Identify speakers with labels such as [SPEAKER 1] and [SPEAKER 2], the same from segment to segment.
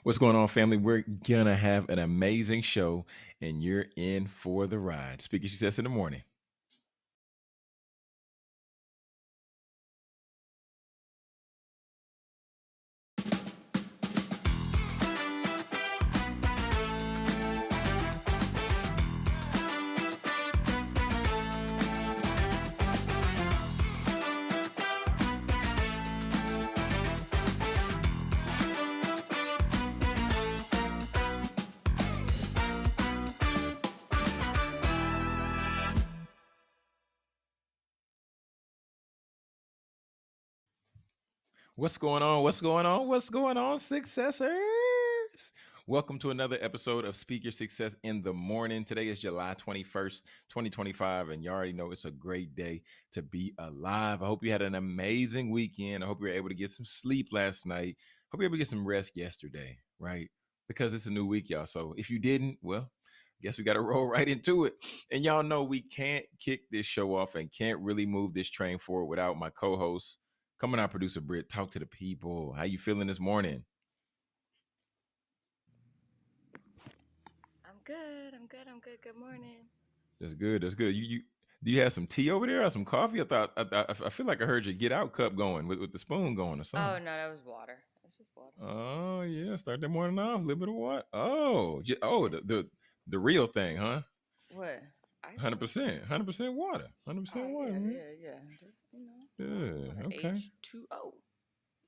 [SPEAKER 1] What's going on, family? We're gonna have an amazing show, and you're in for the ride. Speaking success in the morning. What's going on? What's going on? What's going on, successors? Welcome to another episode of Speak Your Success in the Morning. Today is July 21st, 2025, and you already know it's a great day to be alive. I hope you had an amazing weekend. I hope you were able to get some sleep last night. Hope you were able to get some rest yesterday, right? Because it's a new week, y'all. So if you didn't, well, guess we got to roll right into it. And y'all know we can't kick this show off and can't really move this train forward without my co-host. Coming out, producer Britt, talk to the people. How you feeling this morning?
[SPEAKER 2] I'm good. I'm good. I'm good. Good morning.
[SPEAKER 1] That's good. That's good. You do you have some tea over there or some coffee? I feel like I heard your get out cup going with the spoon going or
[SPEAKER 2] Oh
[SPEAKER 1] something.
[SPEAKER 2] no, that was water. That's just water.
[SPEAKER 1] Oh yeah, start that morning off. A little bit of what? Oh, the real thing, huh?
[SPEAKER 2] What? Ice
[SPEAKER 1] Hundred
[SPEAKER 2] water?
[SPEAKER 1] percent, 100% water, 100%
[SPEAKER 2] Oh
[SPEAKER 1] water,
[SPEAKER 2] yeah,
[SPEAKER 1] man.
[SPEAKER 2] yeah, yeah. Just water,
[SPEAKER 1] Yeah,
[SPEAKER 2] water.
[SPEAKER 1] okay.
[SPEAKER 2] H2O.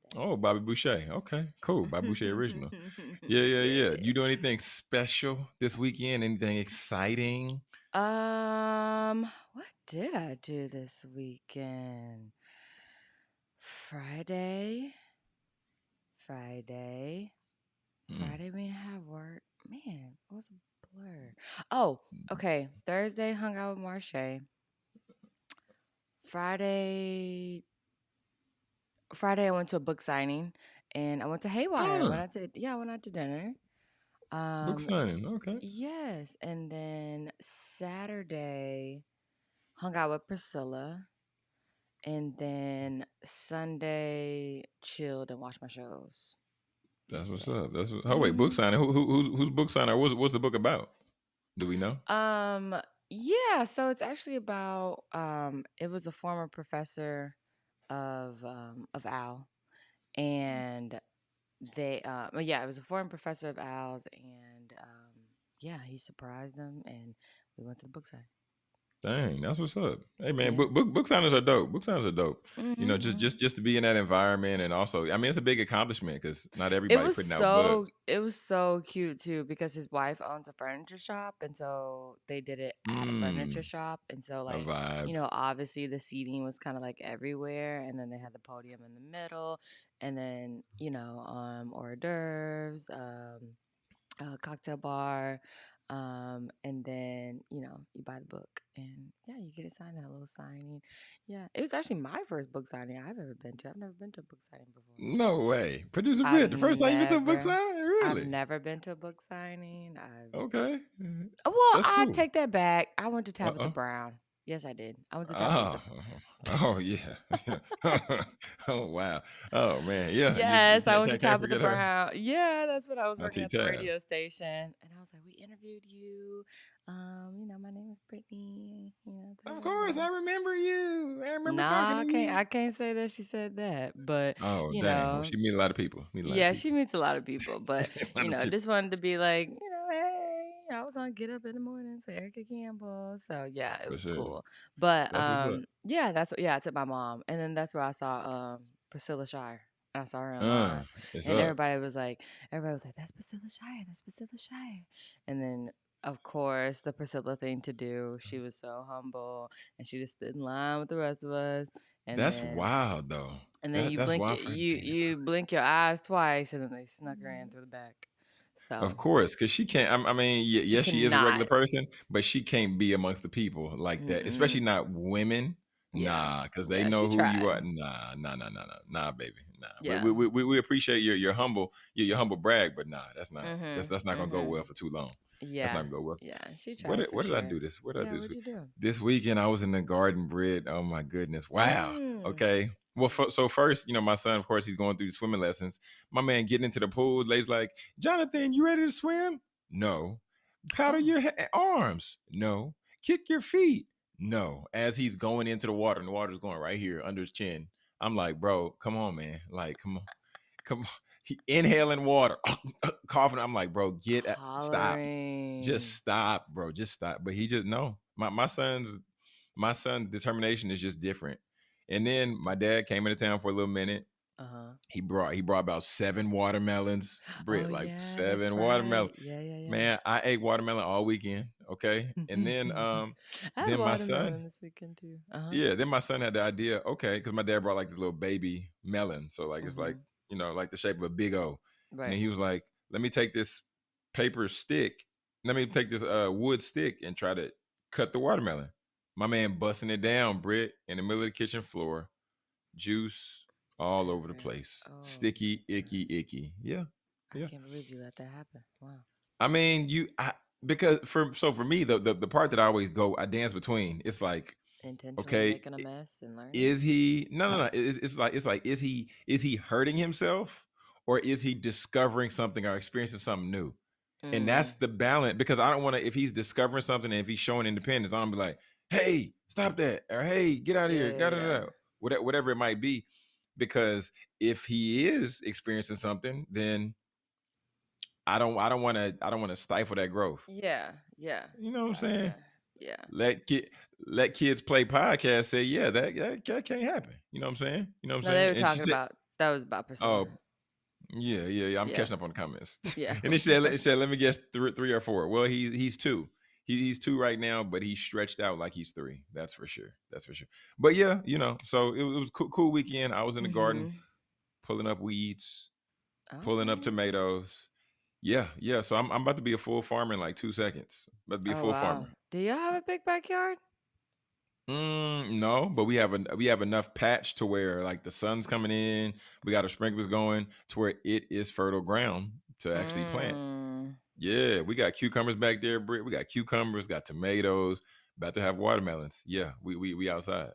[SPEAKER 2] That's
[SPEAKER 1] Oh, Bobby Boucher. Okay, cool. Bobby Boucher original. Yeah, yeah, yeah.
[SPEAKER 2] yeah.
[SPEAKER 1] You do anything special this weekend? Anything exciting?
[SPEAKER 2] What did I do this weekend? Friday. Friday.
[SPEAKER 1] Mm.
[SPEAKER 2] Friday we didn't have work. Man, it was a blur. Oh, okay. Thursday hung out with Marche. Friday Friday I went to a book signing and I went to Haywire.
[SPEAKER 1] Ah,
[SPEAKER 2] I went out to dinner.
[SPEAKER 1] book
[SPEAKER 2] Um
[SPEAKER 1] signing. Okay.
[SPEAKER 2] yes, and then Saturday hung out with Priscilla and then Sunday chilled and watched my shows.
[SPEAKER 1] That's
[SPEAKER 2] That's
[SPEAKER 1] what's
[SPEAKER 2] it.
[SPEAKER 1] up. Oh wait, book
[SPEAKER 2] Mhm.
[SPEAKER 1] signing. Who's book signing? What's the book about? Do we know?
[SPEAKER 2] Um yeah, so it's actually about it was a former professor of Al and it was a foreign professor of Al's, and yeah, he surprised them, and we went to the book sign.
[SPEAKER 1] Dang, that's what's up. Hey man,
[SPEAKER 2] Yeah.
[SPEAKER 1] book signers are dope. Book signers are dope. You know, just
[SPEAKER 2] Hmm.
[SPEAKER 1] just just to be in that environment, and also, I mean, it's a big accomplishment because not everybody putting out books.
[SPEAKER 2] It was so cute too because his wife owns a furniture shop, and so they did it at a furniture
[SPEAKER 1] Mm,
[SPEAKER 2] shop, and so
[SPEAKER 1] a
[SPEAKER 2] like
[SPEAKER 1] vibe.
[SPEAKER 2] obviously the seating was kind of like everywhere, and then they had the podium in the middle, and then hors d'oeuvres, cocktail bar. And then, you buy the book and yeah, you get it signed at a little signing. Yeah. It was actually my first book signing I've ever been to. I've never been to a book signing before.
[SPEAKER 1] No way, producer
[SPEAKER 2] I've
[SPEAKER 1] Britt. The first time you been to a book
[SPEAKER 2] never
[SPEAKER 1] signing,
[SPEAKER 2] I've
[SPEAKER 1] really?
[SPEAKER 2] never been to a book signing.
[SPEAKER 1] Okay,
[SPEAKER 2] Well,
[SPEAKER 1] that's
[SPEAKER 2] I
[SPEAKER 1] cool.
[SPEAKER 2] take that back. I went to
[SPEAKER 1] Uh
[SPEAKER 2] Tabitha
[SPEAKER 1] oh.
[SPEAKER 2] Brown. Yes, I did. I went to Tabitha.
[SPEAKER 1] Oh, oh yeah. Oh wow. Oh man, yeah. You
[SPEAKER 2] Yes, I went to
[SPEAKER 1] can't
[SPEAKER 2] Tabitha
[SPEAKER 1] forget her.
[SPEAKER 2] Brown. Yeah, that's when I was working
[SPEAKER 1] Auntie
[SPEAKER 2] at the
[SPEAKER 1] Tab.
[SPEAKER 2] radio station. And I was like, we interviewed you. My name is Brittany. Blah,
[SPEAKER 1] Of
[SPEAKER 2] blah,
[SPEAKER 1] course,
[SPEAKER 2] blah.
[SPEAKER 1] I remember you. I remember talking
[SPEAKER 2] Nah,
[SPEAKER 1] to you.
[SPEAKER 2] I can't say that she said that. But,
[SPEAKER 1] Oh
[SPEAKER 2] you
[SPEAKER 1] dang. Well,
[SPEAKER 2] know,
[SPEAKER 1] she meet a lot of people. Meet a lot of
[SPEAKER 2] yeah, she
[SPEAKER 1] people.
[SPEAKER 2] meets a lot of people. But,
[SPEAKER 1] A lot of people.
[SPEAKER 2] just wanted to be like, hey, I was on Get Up in the Mornings with Erica Campbell. So yeah, it
[SPEAKER 1] For
[SPEAKER 2] was
[SPEAKER 1] sure.
[SPEAKER 2] cool. But
[SPEAKER 1] That's what's up.
[SPEAKER 2] yeah, I took my mom. And then that's where I saw Priscilla Shire. I saw her online.
[SPEAKER 1] It's
[SPEAKER 2] And
[SPEAKER 1] up.
[SPEAKER 2] everybody was like, that's Priscilla Shire, that's Priscilla Shire. And then of course the Priscilla thing to do. She was so humble and she just stood in line with the rest of us. And
[SPEAKER 1] That's
[SPEAKER 2] then
[SPEAKER 1] wild though.
[SPEAKER 2] you
[SPEAKER 1] That's
[SPEAKER 2] blink
[SPEAKER 1] wild for her to stand in
[SPEAKER 2] you blink your eyes twice and then they snuck her in through the back.
[SPEAKER 1] Of
[SPEAKER 2] So
[SPEAKER 1] course, because she can't. I mean,
[SPEAKER 2] she
[SPEAKER 1] yes, she is a regular
[SPEAKER 2] cannot.
[SPEAKER 1] person, but she can't be amongst the people like that, especially
[SPEAKER 2] Mm-mm.
[SPEAKER 1] not women.
[SPEAKER 2] Yeah.
[SPEAKER 1] Nah, because they
[SPEAKER 2] Yeah,
[SPEAKER 1] know
[SPEAKER 2] she
[SPEAKER 1] who you
[SPEAKER 2] tried.
[SPEAKER 1] are. Nah, baby. Nah.
[SPEAKER 2] Yeah.
[SPEAKER 1] We appreciate your humble your humble brag, but nah,
[SPEAKER 2] Mhm.
[SPEAKER 1] that's not gonna go well
[SPEAKER 2] Mhm.
[SPEAKER 1] for too long. That's not
[SPEAKER 2] Yeah.
[SPEAKER 1] gonna go well.
[SPEAKER 2] Yeah, she tried for
[SPEAKER 1] What did I
[SPEAKER 2] sure.
[SPEAKER 1] do this? What did I
[SPEAKER 2] Yeah,
[SPEAKER 1] do this
[SPEAKER 2] what'd
[SPEAKER 1] week?
[SPEAKER 2] you do?
[SPEAKER 1] This weekend I was in the garden, Brit. Oh my goodness! Wow.
[SPEAKER 2] Mm.
[SPEAKER 1] Okay. Well, so first, my son, of course, he's going through the swimming lessons. My man getting into the pool, lady's like, Jonathan, you ready to swim? No. Paddle
[SPEAKER 2] Oh,
[SPEAKER 1] your arms? No. Kick your feet? No. As he's going into the water, and the water's going right here under his chin. I'm like, bro, come on, man. Like, come on. Come on. He inhaling water, coughing. I'm like, bro, stop. Just
[SPEAKER 2] hollering.
[SPEAKER 1] stop, bro. Just stop. But he just no. My son's determination is just different. And then my dad came into town for a little minute.
[SPEAKER 2] Uh-huh.
[SPEAKER 1] He brought about 7 watermelons,
[SPEAKER 2] Oh
[SPEAKER 1] Britt, like
[SPEAKER 2] yeah, that's
[SPEAKER 1] 7 watermelons.
[SPEAKER 2] right. Yeah, yeah,
[SPEAKER 1] Man, I ate watermelon all weekend. Okay, and
[SPEAKER 2] yeah.
[SPEAKER 1] then
[SPEAKER 2] I had
[SPEAKER 1] then my son,
[SPEAKER 2] watermelon this weekend too. Uh-huh.
[SPEAKER 1] yeah, then my son had the idea. Okay, because my dad brought like this little baby melon, so like it's like
[SPEAKER 2] Mm-hmm.
[SPEAKER 1] like the shape of a big O. And then
[SPEAKER 2] Right.
[SPEAKER 1] he was like, "Let me take this paper stick. Let me take this wood stick and try to cut the watermelon." My man busting it down, Britt, in the middle of the kitchen floor, juice all over the
[SPEAKER 2] Everywhere.
[SPEAKER 1] place,
[SPEAKER 2] Oh
[SPEAKER 1] sticky,
[SPEAKER 2] man.
[SPEAKER 1] icky. Yeah,
[SPEAKER 2] I
[SPEAKER 1] yeah.
[SPEAKER 2] can't believe you let that happen. Wow.
[SPEAKER 1] I mean, because for me the part that I always go I dance between. It's like,
[SPEAKER 2] Intentionally
[SPEAKER 1] okay,
[SPEAKER 2] making a mess and learning?
[SPEAKER 1] is he no. It's like is he hurting himself, or is he discovering something or experiencing something new? And that's
[SPEAKER 2] Mm.
[SPEAKER 1] the balance, because I don't want to, if he's discovering something and if he's showing independence, I'm gonna be like, hey, stop that, or hey, get out of
[SPEAKER 2] Yeah,
[SPEAKER 1] here,
[SPEAKER 2] yeah, yeah.
[SPEAKER 1] whatever it might be. Because if he is experiencing something, then I don't want to stifle that growth.
[SPEAKER 2] Yeah, yeah.
[SPEAKER 1] You know what I'm saying?
[SPEAKER 2] Gotcha. Yeah.
[SPEAKER 1] Let kid let kids play podcast. Say, yeah, that can't happen. You know what I'm saying? You know what I'm
[SPEAKER 2] No, they
[SPEAKER 1] saying?
[SPEAKER 2] were
[SPEAKER 1] And she
[SPEAKER 2] talking
[SPEAKER 1] said,
[SPEAKER 2] about that was about persona.
[SPEAKER 1] oh, yeah, yeah, yeah. I'm
[SPEAKER 2] Yeah.
[SPEAKER 1] catching up on the comments.
[SPEAKER 2] Yeah.
[SPEAKER 1] And it said, let me guess, three or four. Well, he's two. He's two right now, but he's stretched out like he's three. That's for sure. That's for sure. But yeah, so it was cool weekend. I was in the garden
[SPEAKER 2] Mhm.
[SPEAKER 1] pulling up weeds, pulling up
[SPEAKER 2] Okay.
[SPEAKER 1] tomatoes. Yeah, yeah. So I'm about to be a full farmer in like 2 seconds. About to be a
[SPEAKER 2] Oh
[SPEAKER 1] full
[SPEAKER 2] wow.
[SPEAKER 1] farmer.
[SPEAKER 2] Do y'all have a big backyard?
[SPEAKER 1] No, but we have enough patch to where like the sun's coming in. We got our sprinklers going to where it is fertile ground to actually plant.
[SPEAKER 2] Mm.
[SPEAKER 1] Yeah, we got cucumbers back there, Britt. We got cucumbers, got tomatoes. About to have watermelons. Yeah, we outside.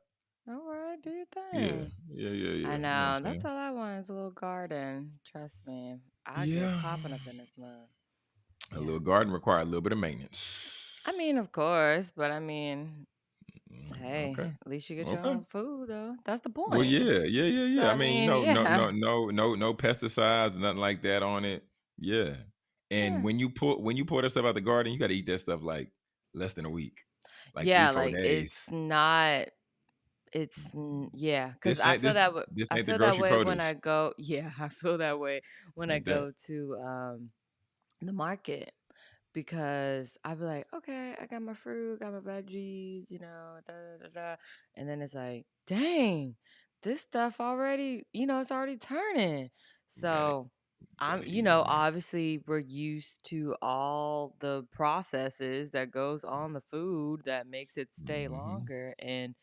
[SPEAKER 2] All right, do your
[SPEAKER 1] Yeah,
[SPEAKER 2] thing.
[SPEAKER 1] yeah, yeah,
[SPEAKER 2] I
[SPEAKER 1] yeah. You know what I'm
[SPEAKER 2] know. That's
[SPEAKER 1] saying?
[SPEAKER 2] all I want is a little garden. Trust me. I get
[SPEAKER 1] Yeah,
[SPEAKER 2] popping up in this mug.
[SPEAKER 1] a
[SPEAKER 2] Yeah.
[SPEAKER 1] little garden require a little bit of maintenance.
[SPEAKER 2] I mean, of course, but I mean, hey,
[SPEAKER 1] Okay,
[SPEAKER 2] at least you get your
[SPEAKER 1] okay.
[SPEAKER 2] own food though. That's the
[SPEAKER 1] Well,
[SPEAKER 2] point.
[SPEAKER 1] yeah, yeah, yeah,
[SPEAKER 2] So
[SPEAKER 1] yeah. I
[SPEAKER 2] I
[SPEAKER 1] mean,
[SPEAKER 2] mean, yeah.
[SPEAKER 1] no pesticides, nothing like that on it. Yeah. And
[SPEAKER 2] Yeah.
[SPEAKER 1] when you pull that stuff out the garden, you got to eat that stuff like less than a week, like three,
[SPEAKER 2] Yeah,
[SPEAKER 1] four
[SPEAKER 2] like
[SPEAKER 1] days.
[SPEAKER 2] yeah, cuz
[SPEAKER 1] This ain't this this
[SPEAKER 2] I
[SPEAKER 1] ain't the
[SPEAKER 2] feel that
[SPEAKER 1] grocery
[SPEAKER 2] way when
[SPEAKER 1] produce.
[SPEAKER 2] I go, yeah, I feel that way when I
[SPEAKER 1] Ain't that?
[SPEAKER 2] go to the market because I'd be like, okay, I got my fruit, got my veggies, da da da da. And then it's like, dang, this stuff already, it's already turning.
[SPEAKER 1] Got it.
[SPEAKER 2] So
[SPEAKER 1] Got
[SPEAKER 2] I'm,
[SPEAKER 1] to eat it, man.
[SPEAKER 2] obviously we're used to all the processes that goes on the food that makes it stay
[SPEAKER 1] Hmm.
[SPEAKER 2] longer. And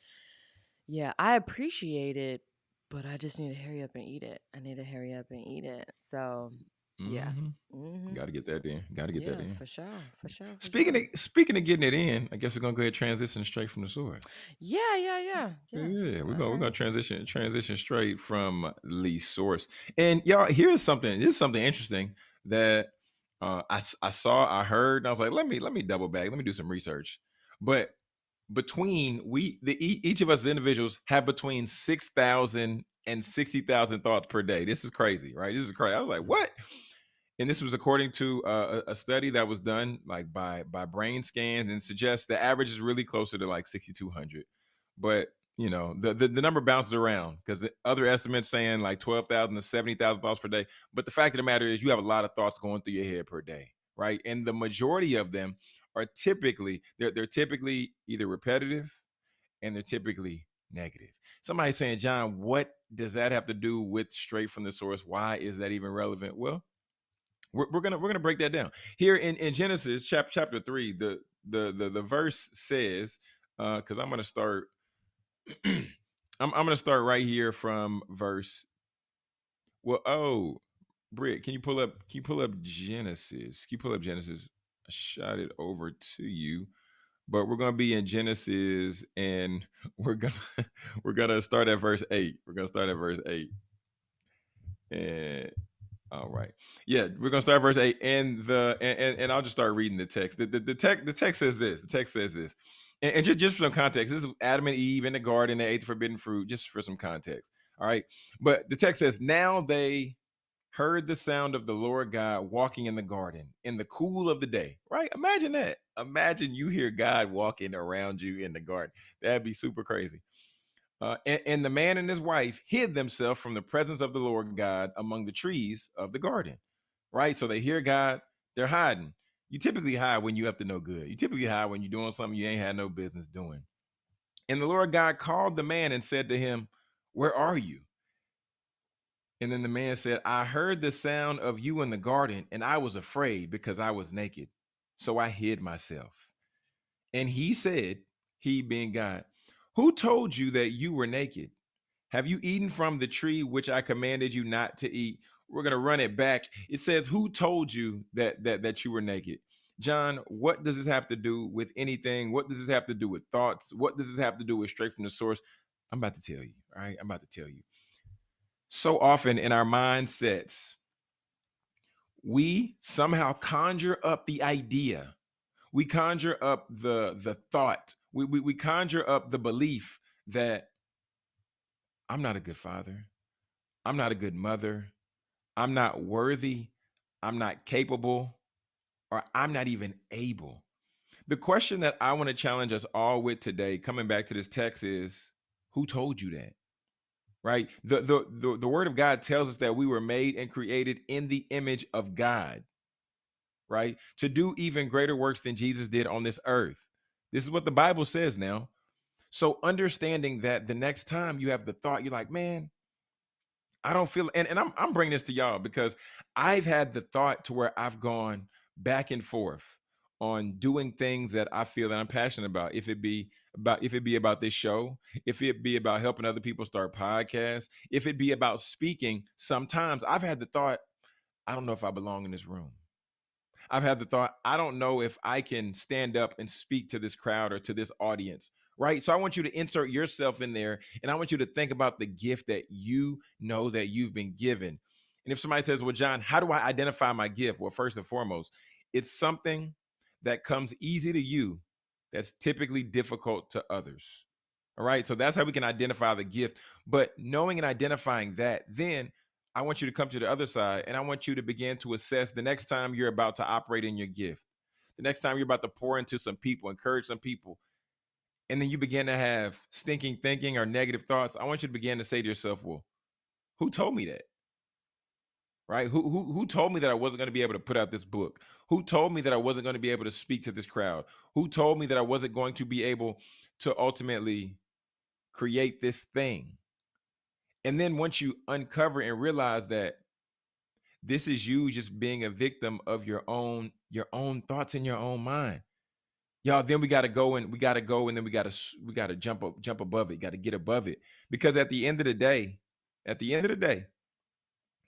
[SPEAKER 2] yeah, I appreciate it, but I just need to hurry up and eat it. I need to hurry up and eat it. So yeah.
[SPEAKER 1] Hmm.
[SPEAKER 2] hmm
[SPEAKER 1] Got to get that in. Got to get that
[SPEAKER 2] Yeah,
[SPEAKER 1] in.
[SPEAKER 2] for sure. For sure. For
[SPEAKER 1] Speaking
[SPEAKER 2] sure.
[SPEAKER 1] of speaking of getting it in, I guess we're gonna go ahead and transition straight from the source.
[SPEAKER 2] Yeah, yeah, yeah, yeah.
[SPEAKER 1] Yeah, we're
[SPEAKER 2] All
[SPEAKER 1] gonna we're gonna
[SPEAKER 2] right.
[SPEAKER 1] transition straight from the source. And y'all, here's something. This is something interesting that I saw, I heard, and I was like, let me double back, let me do some research. But between each of us as individuals have between 6,000 and 60,000 thoughts per day. This is crazy, right? This is crazy. I was like, what? And this was according to a study that was done like by brain scans, and suggests the average is really closer to like 6,200. But the number bounces around, because the other estimates saying like 12,000 to 70,000 thoughts per day. But the fact of the matter is, you have a lot of thoughts going through your head per day, right? And the majority of them are typically they're typically either repetitive, and they're typically negative. Somebody saying, John, what does that have to do with straight from the source? Why is that even relevant? Well, we're gonna break that down here in Genesis chapter 3. The verse says, because I'm gonna start I'm gonna start right here from verse. Well, oh, Britt, can you pull up Genesis? Can you pull up Genesis? I shot it over to you. but we're gonna be in Genesis, and we're gonna we're gonna start at verse 8. We're gonna start at verse 8. And all right. Yeah, we're gonna start verse 8. And I'll just start reading the text. The text says this. The text says this. And just for some context, this is Adam and Eve in the garden, they ate the forbidden fruit, just for some context. All right. But the text says, now they heard the sound of the Lord God walking in the garden in the cool of the day. Right? Imagine that. Imagine you hear God walking around you in the garden. That'd be super crazy. And the man and his wife hid themselves from the presence of the Lord God among the trees of the garden. Right? So they hear God, they're hiding. You typically hide when you up to no good. You typically hide when you're doing something you ain't had no business doing. And the Lord God called the man and said to him, where are you? And then the man said, I heard the sound of you in the garden, and I was afraid because I was naked. So I hid myself. And he said, he being God, who told you that you were naked? Have you eaten from the tree which I commanded you not to eat? We're gonna run it back. It says, who told you that you were naked? John, what does this have to do with anything? What does this have to do with thoughts? What does this have to do with straight from the source? I'm about to tell you. All right. I'm about to tell you. So often in our mindsets, we somehow conjure up the idea. We conjure up the thought. We conjure up the belief that I'm not a good father. I'm not a good mother. I'm not worthy, I'm not capable, or I'm not even able. The question that I want to challenge us all with today, coming back to this text, is who told you that? Right? The word of God tells us that we were made and created in the image of God, right? To do even greater works than Jesus did on this earth. This is what the Bible says now. So understanding that the next time you have the thought, you're like, man, I don't feel, and I'm bringing this to y'all because I've had the thought to where I've gone back and forth on doing things that I feel that I'm passionate about. If it be about this show, if it be about helping other people start podcasts, if it be about speaking, sometimes I've had the thought, I don't know if I belong in this room. I've had the thought, I don't know if I can stand up and speak to this crowd or to this audience. Right. So I want you to insert yourself in there, and I want you to think about the gift that you know that you've been given. And if somebody says, well, John, how do I identify my gift? Well, first and foremost, it's something that comes easy to you that's typically difficult to others. All right. So that's how we can identify the gift. But knowing and identifying that, then I want you to come to the other side, and I want you to begin to assess the next time you're about to operate in your gift, the next time you're about to pour into some people, encourage some people, and then you begin to have stinking thinking or negative thoughts. I want you to begin to say to yourself, well, who told me that? Right? Who told me that I wasn't going to be able to put out this book? Who told me that I wasn't going to be able to speak to this crowd? Who told me that I wasn't going to be able to ultimately create this thing? And then once you uncover and realize that this is you just being a victim of your own thoughts in your own mind. Y'all, then we gotta go and then we gotta jump above it, gotta get above it. Because at the end of the day,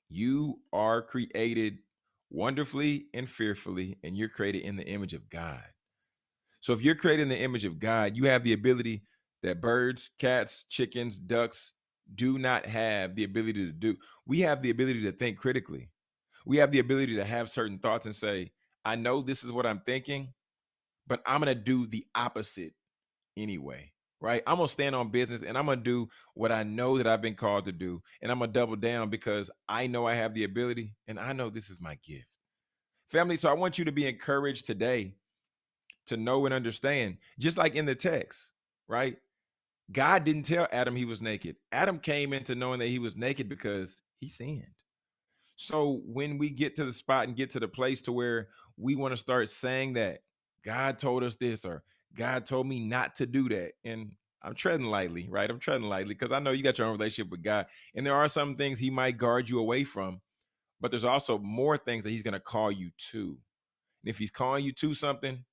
[SPEAKER 1] you are created wonderfully and fearfully, and you're created in the image of God. So if you're created in the image of God, you have the ability that birds, cats, chickens, ducks do not have the ability to do. We have the ability to think critically. We have the ability to have certain thoughts and say, I know this is what I'm thinking, but I'm going to do the opposite anyway. Right? I'm going to stand on business, and I'm going to do what I know that I've been called to do. And I'm going to double down because I know I have the ability, and I know this is my gift. Family, so I want you to be encouraged today to know and understand, just like in the text, right? God didn't tell Adam he was naked. Adam came into knowing that he was naked because he sinned. So when we get to the spot and get to the place to where we want to start saying that God told us this, or God told me not to do that, and I'm treading lightly, right? I'm treading lightly because I know you got your own relationship with God, and there are some things He might guard you away from, but there's also more things that He's going to call you to. And if He's calling you to something,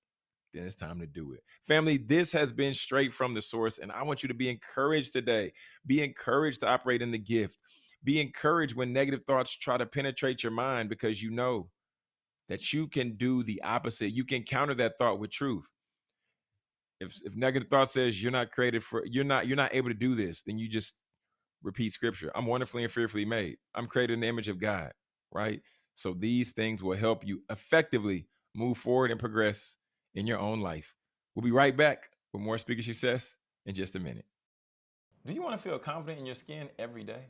[SPEAKER 1] then it's time to do it. Family, this has been straight from the source, and I want you to be encouraged today. Be encouraged to operate in the gift. Be encouraged when negative thoughts try to penetrate your mind, because you know that you can do the opposite. You can counter that thought with truth. If negative thought says you're not able to do this, then you just repeat scripture. I'm wonderfully and fearfully made. I'm created in the image of God, right? So these things will help you effectively move forward and progress in your own life. We'll be right back with more Speaker Success in just a minute. Do you want to feel confident in your skin every day?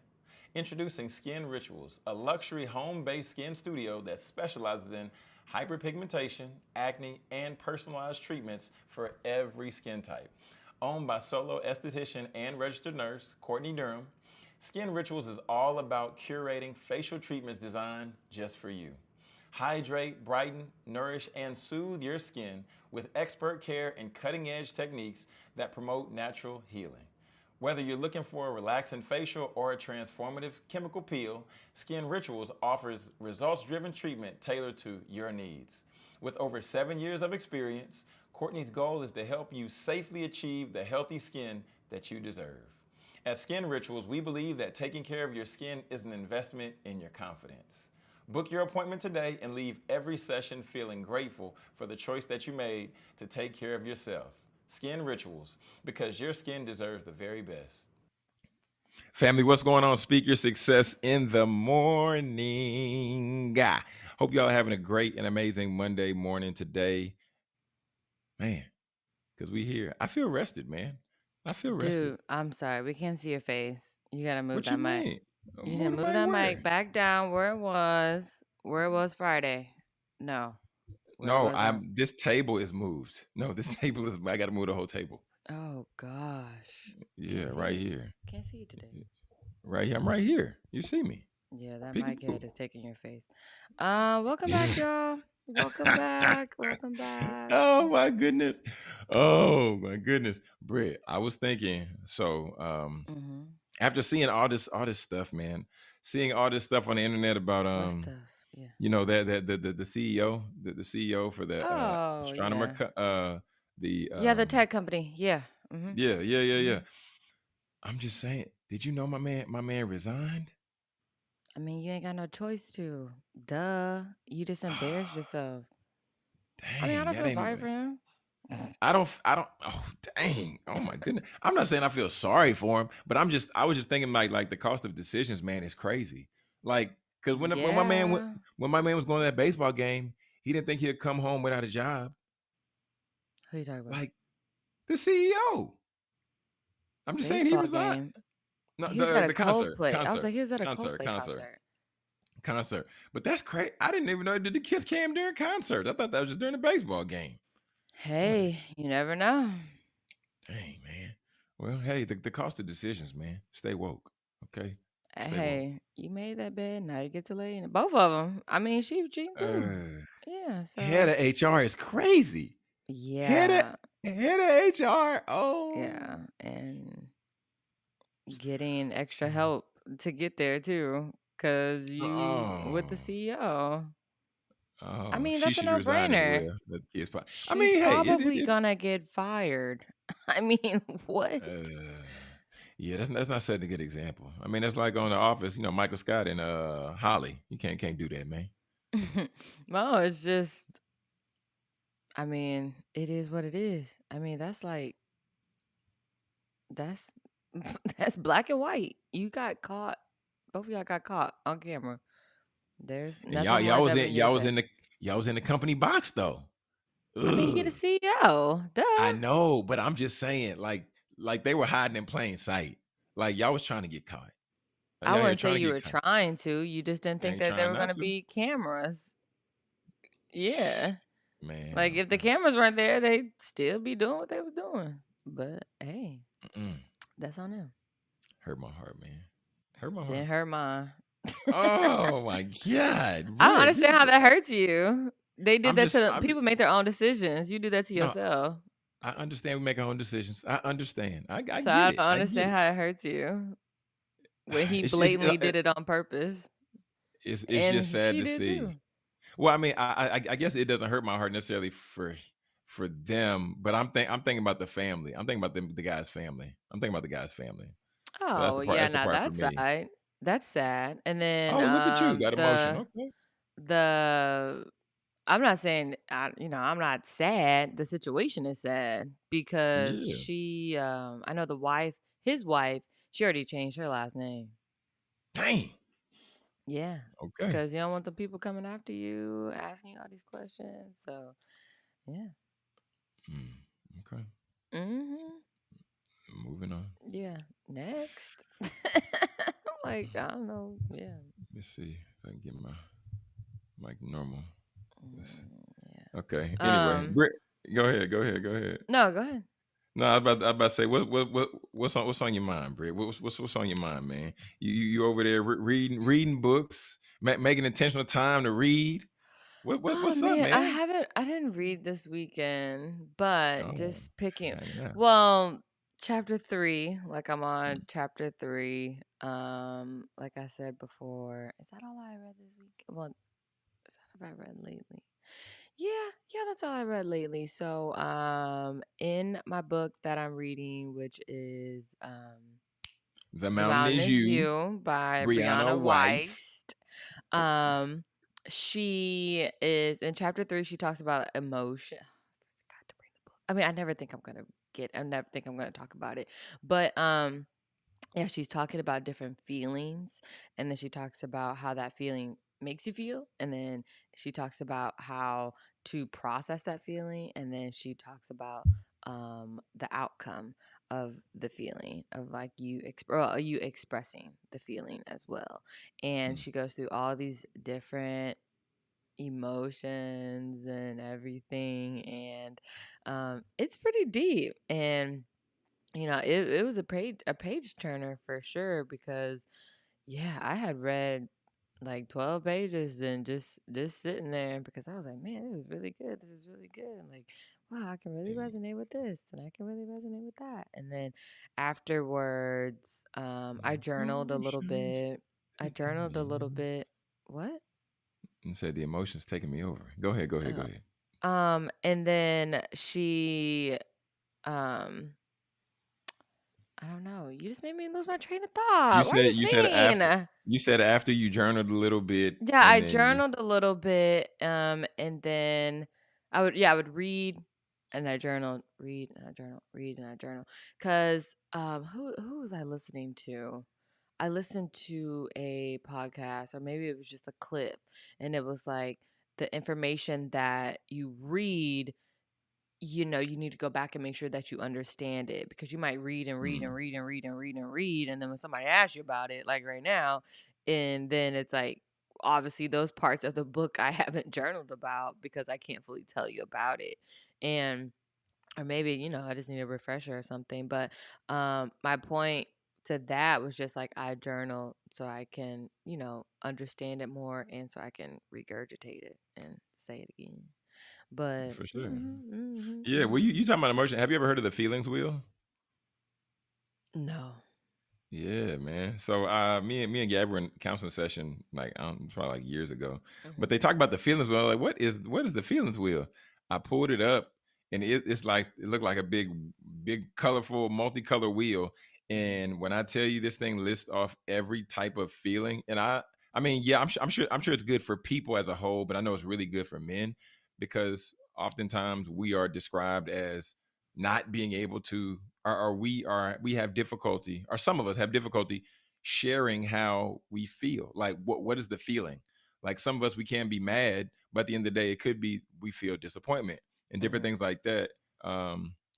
[SPEAKER 1] Introducing Skin Rituals, a luxury home-based skin studio that specializes in hyperpigmentation, acne, and personalized treatments for every skin type. Owned by solo esthetician and registered nurse Courtney Durham, Skin Rituals is all about curating facial treatments designed just for you. Hydrate, brighten, nourish, and soothe your skin with expert care and cutting-edge techniques that promote natural healing. Whether you're looking for a relaxing facial or a transformative chemical peel, Skin Rituals offers results-driven treatment tailored to your needs. With over 7 years of experience, Courtney's goal is to help you safely achieve the healthy skin that you deserve. At Skin Rituals, we believe that taking care of your skin is an investment in your confidence. Book your appointment today and leave every session feeling grateful for the choice that you made to take care of yourself. Skin Rituals, because your skin deserves the very best. Family, what's going on? Speak Your Success in the morning. Hope y'all are having a great and amazing Monday morning today. Man, because we here. I feel rested, man. I feel rested.
[SPEAKER 2] Dude, I'm sorry. We can't see your face. You gotta move
[SPEAKER 1] What you
[SPEAKER 2] that mic.
[SPEAKER 1] mean?
[SPEAKER 2] You need to
[SPEAKER 1] Move the
[SPEAKER 2] move
[SPEAKER 1] mic
[SPEAKER 2] that
[SPEAKER 1] where?
[SPEAKER 2] mic back down where it was Friday. No, where it
[SPEAKER 1] No,
[SPEAKER 2] was on.
[SPEAKER 1] I'm. This table is moved. No, this table is. I got to move the whole table.
[SPEAKER 2] Oh gosh,
[SPEAKER 1] Yeah,
[SPEAKER 2] can't see
[SPEAKER 1] right
[SPEAKER 2] you.
[SPEAKER 1] here.
[SPEAKER 2] Can't see you today.
[SPEAKER 1] Right here. I'm right here. You see me?
[SPEAKER 2] Yeah, that mic
[SPEAKER 1] Peekaboo.
[SPEAKER 2] head is taking your face. Welcome back, y'all. Welcome back. Welcome back.
[SPEAKER 1] Oh my goodness. Oh my goodness. Britt, I was thinking, so
[SPEAKER 2] Mm-hmm.
[SPEAKER 1] after seeing all this stuff, man, seeing all this stuff on the internet about
[SPEAKER 2] What stuff? Yeah.
[SPEAKER 1] the CEO, the CEO for the
[SPEAKER 2] Oh
[SPEAKER 1] astronomer
[SPEAKER 2] yeah.
[SPEAKER 1] the
[SPEAKER 2] Yeah, the tech company. Yeah. Mm-hmm.
[SPEAKER 1] yeah.
[SPEAKER 2] Mm-hmm.
[SPEAKER 1] I'm just saying, did you know my man resigned?
[SPEAKER 2] I mean, you ain't got no choice to. Duh. You just embarrassed yourself. I mean, I
[SPEAKER 1] Dang,
[SPEAKER 2] don't
[SPEAKER 1] that
[SPEAKER 2] feel
[SPEAKER 1] ain't
[SPEAKER 2] sorry
[SPEAKER 1] even
[SPEAKER 2] for him.
[SPEAKER 1] I don't oh dang. Oh my goodness. I'm not saying I feel sorry for him, but I was just thinking like the cost of decisions, man, is crazy. Like, because
[SPEAKER 2] Yeah.
[SPEAKER 1] when my man was going to that baseball game, he didn't think he'd come home without a job.
[SPEAKER 2] Who you talking about?
[SPEAKER 1] Like the CEO. I'm just saying he
[SPEAKER 2] Baseball
[SPEAKER 1] resigned.
[SPEAKER 2] game.
[SPEAKER 1] No,
[SPEAKER 2] He was at a
[SPEAKER 1] the concert,
[SPEAKER 2] Coldplay. I was
[SPEAKER 1] concert,
[SPEAKER 2] like, he was at a
[SPEAKER 1] concert,
[SPEAKER 2] Coldplay
[SPEAKER 1] concert,
[SPEAKER 2] concert.
[SPEAKER 1] concert. But that's crazy. I didn't even know that the kids came during concerts. I thought that was just during the baseball game. What a
[SPEAKER 2] Hey, you never know.
[SPEAKER 1] dang, man. Well, hey, the cost of decisions, man. Stay woke. Okay. Stay woke.
[SPEAKER 2] Hey, you made that bed. Now you get to lay in it. Both of them. I mean, she was cheating too.
[SPEAKER 1] Uh,
[SPEAKER 2] Yeah.
[SPEAKER 1] head
[SPEAKER 2] So
[SPEAKER 1] of HR is crazy. Head of
[SPEAKER 2] yeah,
[SPEAKER 1] head of HR.
[SPEAKER 2] yeah,
[SPEAKER 1] Oh.
[SPEAKER 2] and getting extra help to get there too, cause you with the
[SPEAKER 1] Oh.
[SPEAKER 2] CEO. I
[SPEAKER 1] Oh.
[SPEAKER 2] mean,
[SPEAKER 1] She
[SPEAKER 2] that's a
[SPEAKER 1] should resign as
[SPEAKER 2] no-brainer.
[SPEAKER 1] well. Let the kids I
[SPEAKER 2] She's
[SPEAKER 1] mean, hey,
[SPEAKER 2] probably gonna get fired. I mean, what?
[SPEAKER 1] yeah, that's not setting a good example. I mean, that's like on The Office, Michael Scott and Holly. You can't do that, man.
[SPEAKER 2] No, it's just. I mean, it is what it is. I mean, that's like that's that's black and white. You got caught. Both of y'all got caught on camera. There's
[SPEAKER 1] And
[SPEAKER 2] nothing more Devin can say.
[SPEAKER 1] y'all was in the company box though.
[SPEAKER 2] I mean, he the
[SPEAKER 1] Ugh.
[SPEAKER 2] CEO.
[SPEAKER 1] I
[SPEAKER 2] Duh.
[SPEAKER 1] know, but I'm just saying, like they were hiding in plain sight. Like y'all was trying to get caught. Like,
[SPEAKER 2] I
[SPEAKER 1] y'all here
[SPEAKER 2] wouldn't say
[SPEAKER 1] trying to
[SPEAKER 2] you
[SPEAKER 1] get
[SPEAKER 2] were
[SPEAKER 1] caught.
[SPEAKER 2] trying to. You just didn't
[SPEAKER 1] I
[SPEAKER 2] think
[SPEAKER 1] ain't
[SPEAKER 2] that there
[SPEAKER 1] trying
[SPEAKER 2] were
[SPEAKER 1] not
[SPEAKER 2] gonna
[SPEAKER 1] to.
[SPEAKER 2] be cameras. Yeah. Like
[SPEAKER 1] Man,
[SPEAKER 2] if the cameras weren't there, they'd still be doing what they was doing. But hey,
[SPEAKER 1] mm-mm.
[SPEAKER 2] that's on them.
[SPEAKER 1] Hurt my heart, man. Hurt my
[SPEAKER 2] Didn't
[SPEAKER 1] heart.
[SPEAKER 2] hurt mine.
[SPEAKER 1] Oh my God,
[SPEAKER 2] I don't
[SPEAKER 1] Britt, you
[SPEAKER 2] understand
[SPEAKER 1] just
[SPEAKER 2] how that hurts you. They did that to the
[SPEAKER 1] I'm
[SPEAKER 2] people make their own decisions. You do that to
[SPEAKER 1] no,
[SPEAKER 2] yourself.
[SPEAKER 1] I understand we make our own decisions. I understand. I
[SPEAKER 2] So
[SPEAKER 1] get
[SPEAKER 2] I
[SPEAKER 1] it.
[SPEAKER 2] don't
[SPEAKER 1] I get
[SPEAKER 2] understand
[SPEAKER 1] it.
[SPEAKER 2] how it hurts you when he
[SPEAKER 1] It's
[SPEAKER 2] blatantly did it on purpose.
[SPEAKER 1] it's just
[SPEAKER 2] And
[SPEAKER 1] sad
[SPEAKER 2] she
[SPEAKER 1] to
[SPEAKER 2] did
[SPEAKER 1] see.
[SPEAKER 2] too.
[SPEAKER 1] Well, I mean, I guess it doesn't hurt my heart necessarily for them, but I'm thinking about the family. I'm thinking about the guy's family. I'm thinking about the guy's family. So
[SPEAKER 2] Oh, yeah,
[SPEAKER 1] that's the
[SPEAKER 2] now
[SPEAKER 1] part for
[SPEAKER 2] that
[SPEAKER 1] me.
[SPEAKER 2] side. That's sad. And then
[SPEAKER 1] Oh, look at you, got emotion. Okay.
[SPEAKER 2] the I'm not saying I'm not sad. The situation is sad because
[SPEAKER 1] Yeah.
[SPEAKER 2] I know his wife, she already changed her last name.
[SPEAKER 1] Dang.
[SPEAKER 2] Yeah,
[SPEAKER 1] Okay.
[SPEAKER 2] because you don't want the people coming after you asking you all these questions. So yeah.
[SPEAKER 1] Mm, okay.
[SPEAKER 2] Mhm.
[SPEAKER 1] Moving on.
[SPEAKER 2] Yeah. Next. Like I don't know. Yeah.
[SPEAKER 1] Let me see if I can get my mic normal.
[SPEAKER 2] Yeah.
[SPEAKER 1] Okay. Anyway, Britt, go ahead. Go ahead. Go ahead.
[SPEAKER 2] No, go ahead.
[SPEAKER 1] No, I was about to say what's on your mind, Britt? What's on your mind, man? You over there reading books, making intentional time to read.
[SPEAKER 2] Oh
[SPEAKER 1] What's up,
[SPEAKER 2] man,
[SPEAKER 1] man?
[SPEAKER 2] I didn't read this weekend, but
[SPEAKER 1] Oh,
[SPEAKER 2] just picking
[SPEAKER 1] hanging out.
[SPEAKER 2] well, chapter 3, like I'm on
[SPEAKER 1] Mm.
[SPEAKER 2] chapter 3. Like I said before, is that all I read this week? Well, is that all I read lately? Yeah, that's all I read lately. So, in my book that I'm reading, which is
[SPEAKER 1] The
[SPEAKER 2] The
[SPEAKER 1] Mountain
[SPEAKER 2] Mountain
[SPEAKER 1] is
[SPEAKER 2] Is
[SPEAKER 1] You,
[SPEAKER 2] You by
[SPEAKER 1] Brianna
[SPEAKER 2] Brianna
[SPEAKER 1] Weiss.
[SPEAKER 2] Weist. Um, she is in chapter 3. She talks about emotion. I forgot to bring the book. I mean, I never think I'm gonna talk about it, but yeah, she's talking about different feelings, and then she talks about how that feeling makes you feel, and then she talks about how to process that feeling, and then she talks about the outcome of the feeling of like you expressing the feeling as well. And
[SPEAKER 1] Mm.
[SPEAKER 2] she goes through all these different emotions and everything, and it's pretty deep. And it was a page turner for sure because yeah, I had read like 12 pages and just sitting there because I was like, man, this is really good. This is really good. I'm like, wow, I can really resonate with this and I can really resonate with that. And then afterwards, I journaled a little
[SPEAKER 1] Emotions
[SPEAKER 2] bit. I
[SPEAKER 1] taking
[SPEAKER 2] journaled a
[SPEAKER 1] me
[SPEAKER 2] little
[SPEAKER 1] over.
[SPEAKER 2] bit. What?
[SPEAKER 1] And said the emotions taking me over. Go ahead. Go ahead. Go
[SPEAKER 2] Uh,
[SPEAKER 1] ahead.
[SPEAKER 2] and then um I don't know. You just made me lose my train of
[SPEAKER 1] You
[SPEAKER 2] thought. Why are
[SPEAKER 1] said
[SPEAKER 2] you
[SPEAKER 1] you said
[SPEAKER 2] singing?
[SPEAKER 1] after you said after you journaled a little bit,
[SPEAKER 2] Yeah, I
[SPEAKER 1] and then
[SPEAKER 2] journaled a little bit, and then I would read and I journal, read and I journal, read and I journal. Cause who was I listening to? I listened to a podcast, or maybe it was just a clip, and it was like the information that you read, you need to go back and make sure that you understand it because you might read and read and
[SPEAKER 1] mm,
[SPEAKER 2] read and read and read and read. And then when somebody asks you about it, like right now, and then it's like, obviously, those parts of the book I haven't journaled about because I can't fully tell you about it. And, or maybe, I just need a refresher or something. But my point to that was just like I journal so I can, understand it more and so I can regurgitate it and say it again. But
[SPEAKER 1] for sure.
[SPEAKER 2] mhm, mhm,
[SPEAKER 1] Yeah. Well,
[SPEAKER 2] mhm.
[SPEAKER 1] you talking about emotion? Have you ever heard of the feelings wheel?
[SPEAKER 2] No.
[SPEAKER 1] Yeah, man. So me and Gab were in counseling session like I don't, it's probably like years ago. But
[SPEAKER 2] Mhm,
[SPEAKER 1] they talked about the feelings wheel. Like, what is the feelings wheel? I pulled it up and it's like it looked like a big colorful, multicolor wheel.
[SPEAKER 2] mhm,
[SPEAKER 1] And when I tell you this thing lists off every type of feeling, and I mean, yeah, I'm sure it's good for people as a whole, but I know it's really good for men because oftentimes we are described as not being able to we have difficulty, or some of us have difficulty sharing how we feel. Like what is the feeling? Like some of us, we can be mad, but at the end of the day it could be we feel disappointment and different
[SPEAKER 2] mhm,
[SPEAKER 1] things like that.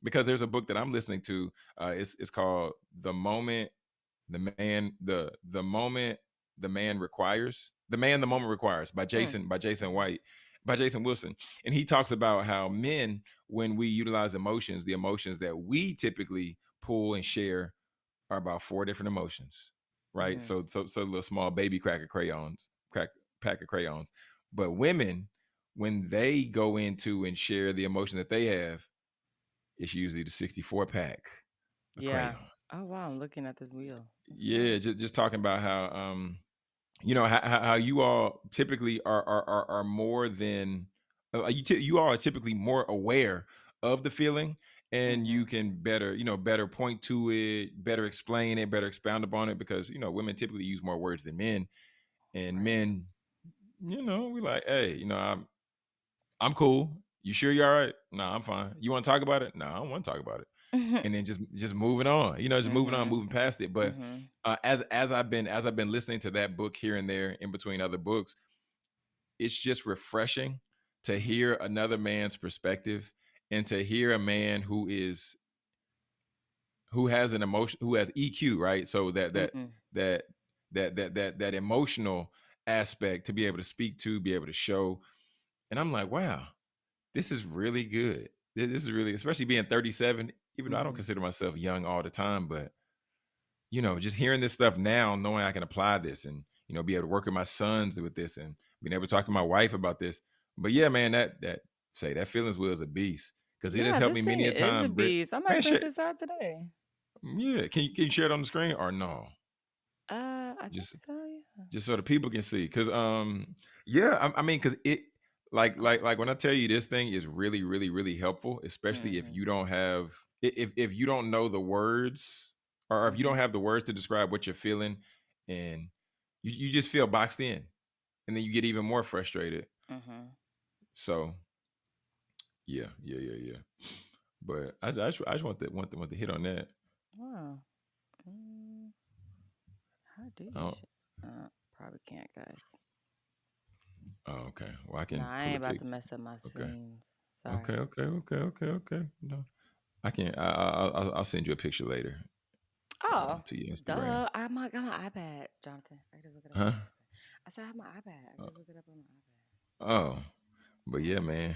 [SPEAKER 1] Because there's a book that I'm listening to, it's called The Moment the moment the man requires the man the
[SPEAKER 2] mhm,
[SPEAKER 1] moment requires by
[SPEAKER 2] mm,
[SPEAKER 1] Jason
[SPEAKER 2] mhm,
[SPEAKER 1] White, by Jason Wilson. And he talks about how men, when we utilize emotions, the emotions that we typically pull and share are about four different emotions, right?
[SPEAKER 2] mhm.
[SPEAKER 1] So little small baby pack of crayons. But women, when they go into and share the emotion that they have, it's usually the 64 pack of
[SPEAKER 2] Yeah.
[SPEAKER 1] crayons.
[SPEAKER 2] Oh wow, I'm looking at this wheel. That's
[SPEAKER 1] Yeah,
[SPEAKER 2] dope.
[SPEAKER 1] just talking about how how you all typically are more than you all are typically more aware of the feeling, and you
[SPEAKER 2] Mhm.
[SPEAKER 1] can better better point to it, better explain it, better expound upon it, because women typically use more words than men. And
[SPEAKER 2] Right.
[SPEAKER 1] men, we like, hey, I'm cool. You sure you're all right? No, I'm fine. You want to talk about it? No, I don't want to talk about it. And then just moving on, just moving on,
[SPEAKER 2] Mhm.
[SPEAKER 1] moving past it. But
[SPEAKER 2] Mhm.
[SPEAKER 1] as I've been listening to that book here and there in between other books, it's just refreshing to
[SPEAKER 2] Mhm.
[SPEAKER 1] hear another man's perspective and to hear a man who has an emotion, who has EQ, right? So
[SPEAKER 2] Mhm.
[SPEAKER 1] that that emotional aspect to be able to speak to, be able to show. And I'm like, wow, this is really good. This is really, especially being 37, even though I don't
[SPEAKER 2] Mhm.
[SPEAKER 1] consider myself young all the time, but just hearing this stuff now, knowing I can apply this and be able to work with my sons with this and being able to talk to my wife about this. But yeah, man, that feelings wheel is a beast because it has
[SPEAKER 2] Yeah,
[SPEAKER 1] helped
[SPEAKER 2] this
[SPEAKER 1] me
[SPEAKER 2] thing
[SPEAKER 1] many a
[SPEAKER 2] is a
[SPEAKER 1] time, Britt.
[SPEAKER 2] beast. I might
[SPEAKER 1] Man,
[SPEAKER 2] print
[SPEAKER 1] shit.
[SPEAKER 2] this out today.
[SPEAKER 1] Yeah, can you share it on the screen or no?
[SPEAKER 2] I think
[SPEAKER 1] Just
[SPEAKER 2] so. Yeah.
[SPEAKER 1] just so the people can see, because yeah, I mean, because it like when I tell you this thing is really really really helpful, especially if
[SPEAKER 2] Mhm.
[SPEAKER 1] you don't have if you don't know the words, or if you don't
[SPEAKER 2] Mhm.
[SPEAKER 1] have the words to describe what you're feeling, and you just feel boxed in, and then you get even more frustrated.
[SPEAKER 2] Mhm.
[SPEAKER 1] So yeah, yeah, yeah, yeah. But I just want to hit on that.
[SPEAKER 2] Wow. Mm, how do
[SPEAKER 1] I
[SPEAKER 2] you?
[SPEAKER 1] don't,
[SPEAKER 2] Probably can't, guys.
[SPEAKER 1] oh, okay, well I
[SPEAKER 2] No,
[SPEAKER 1] can
[SPEAKER 2] I
[SPEAKER 1] pull
[SPEAKER 2] ain't
[SPEAKER 1] a
[SPEAKER 2] about
[SPEAKER 1] pic.
[SPEAKER 2] to mess up my
[SPEAKER 1] Okay,
[SPEAKER 2] scenes.
[SPEAKER 1] okay,
[SPEAKER 2] Sorry.
[SPEAKER 1] okay, okay, okay, okay. No, I can't. I'll send you a picture later
[SPEAKER 2] Oh,
[SPEAKER 1] to your Instagram.
[SPEAKER 2] duh. Got my iPad, Jonathan. I can just look it up on
[SPEAKER 1] Huh?
[SPEAKER 2] my iPad. I said I have my iPad. I can just look it up on my
[SPEAKER 1] Oh, but yeah,
[SPEAKER 2] iPad.
[SPEAKER 1] man.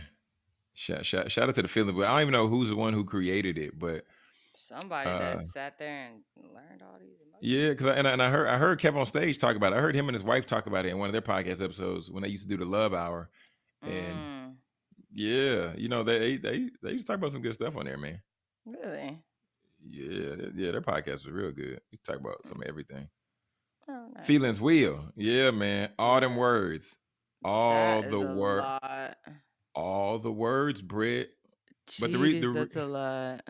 [SPEAKER 1] Shout out to the feeling. But I don't even know who's the one who created it. But
[SPEAKER 2] Somebody
[SPEAKER 1] uh,
[SPEAKER 2] that sat there and learned all these
[SPEAKER 1] yeah,
[SPEAKER 2] emotions.
[SPEAKER 1] because I heard Kev on stage talk about it. I heard him and his wife talk about it in one of their podcast episodes when they used to do the Love Hour. And
[SPEAKER 2] Mm,
[SPEAKER 1] yeah, they used to talk about some good stuff on there, man.
[SPEAKER 2] really?
[SPEAKER 1] Yeah, their podcast was real good. You talk about some
[SPEAKER 2] Mm.
[SPEAKER 1] of everything.
[SPEAKER 2] Oh, nice.
[SPEAKER 1] Feelings wheel. Yeah, man. All them
[SPEAKER 2] Mm,
[SPEAKER 1] words. All
[SPEAKER 2] that
[SPEAKER 1] the
[SPEAKER 2] is a
[SPEAKER 1] word.
[SPEAKER 2] lot.
[SPEAKER 1] All the words, Brit. But the re, the
[SPEAKER 2] Jeez,
[SPEAKER 1] re-
[SPEAKER 2] that's a lot.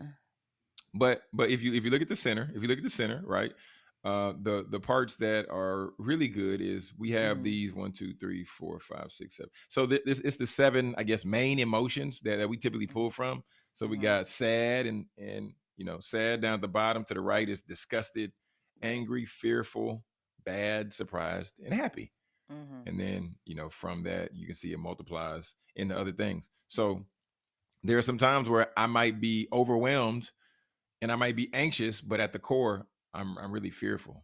[SPEAKER 1] but if you look at the center, right, the parts that are really good is we have
[SPEAKER 2] Mm,
[SPEAKER 1] these 1, 2, 3, 4, 5, 6, 7. So this it's the seven, I guess, main emotions that we typically
[SPEAKER 2] mm,
[SPEAKER 1] pull from. So we
[SPEAKER 2] mm-hmm.
[SPEAKER 1] got sad, and sad down at the bottom to the right is disgusted,
[SPEAKER 2] Right.
[SPEAKER 1] angry, fearful, bad, surprised, and happy.
[SPEAKER 2] Mm-hmm.
[SPEAKER 1] And then from that you can see it multiplies into other things. So there are some times where I might be overwhelmed and I might be anxious, but at the core, I'm really fearful,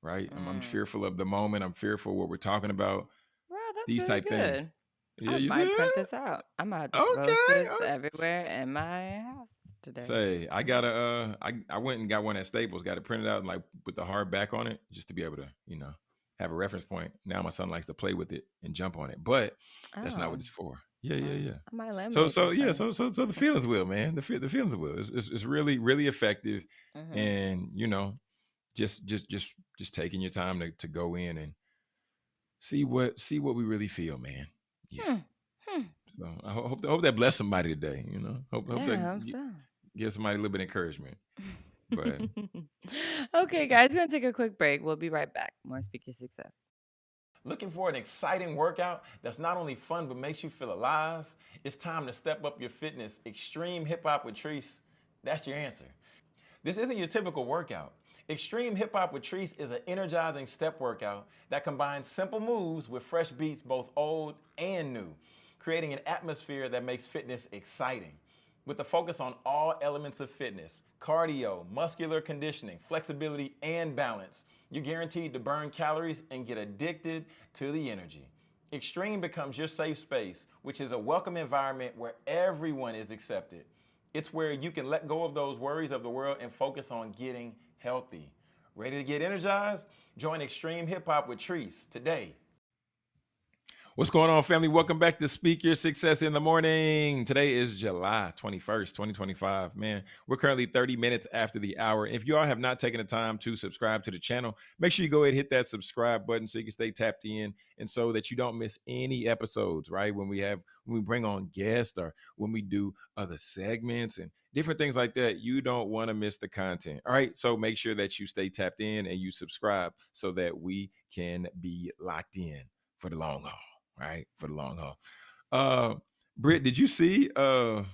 [SPEAKER 1] right? I'm
[SPEAKER 2] Mm.
[SPEAKER 1] fearful of the moment. I'm fearful what we're talking about.
[SPEAKER 2] Well, that's
[SPEAKER 1] These
[SPEAKER 2] really
[SPEAKER 1] type things.
[SPEAKER 2] good.
[SPEAKER 1] Yeah,
[SPEAKER 2] I
[SPEAKER 1] you see
[SPEAKER 2] might print
[SPEAKER 1] it?
[SPEAKER 2] this out. I might roast
[SPEAKER 1] Okay.
[SPEAKER 2] this everywhere in my house today.
[SPEAKER 1] Say, I got a I went and got one at Staples, got it printed out and like with the hard back on it, just to be able to, have a reference point. Now my son likes to play with it and jump on it, but that's not what
[SPEAKER 2] Oh,
[SPEAKER 1] it's for. Yeah, yeah,
[SPEAKER 2] well,
[SPEAKER 1] yeah.
[SPEAKER 2] I might
[SPEAKER 1] So
[SPEAKER 2] laminate
[SPEAKER 1] so
[SPEAKER 2] this
[SPEAKER 1] yeah,
[SPEAKER 2] thing.
[SPEAKER 1] so the feelings will, man. The feelings will. It's really really effective,
[SPEAKER 2] Mm-hmm.
[SPEAKER 1] and just taking your time to go in and see what we really feel, man. Yeah.
[SPEAKER 2] Hmm. Hmm.
[SPEAKER 1] So I hope that bless somebody today. Hope that
[SPEAKER 2] Yeah, I hope so.
[SPEAKER 1] give somebody a little bit of encouragement. But
[SPEAKER 2] Okay, guys, we're gonna take a quick break. We'll be right back. More Speak Your Success.
[SPEAKER 1] looking for an exciting workout that's not only fun but makes you feel alive? It's time to step up your fitness. Extreme Hip Hop with Treese, that's your answer. This isn't your typical workout. Extreme Hip Hop with Treese is an energizing step workout that combines simple moves with fresh beats, both old and new, creating an atmosphere that makes fitness exciting. With a focus on all elements of fitness, cardio, muscular conditioning, flexibility, and balance, you're guaranteed to burn calories and get addicted to the energy. Extreme becomes your safe space, which is a welcome environment where everyone is accepted. It's where you can let go of those worries of the world and focus on getting healthy. Ready to get energized? Join Extreme Hip Hop with Treese today. What's going on, family? Welcome back to Speak Your Success in the Morning. Today is July 21st, 2025. Man, we're currently 30 minutes after the hour. If you all have not taken the time to subscribe to the channel, make sure you go ahead and hit that subscribe button so you can stay tapped in and so that you don't miss any episodes, right? When we bring on guests or when we do other segments and different things like that, you don't want to miss the content. All right. So make sure that you stay tapped in and you subscribe so that we can be locked in for the long haul. Right, for the long haul. Britt, did you see?
[SPEAKER 2] Oh,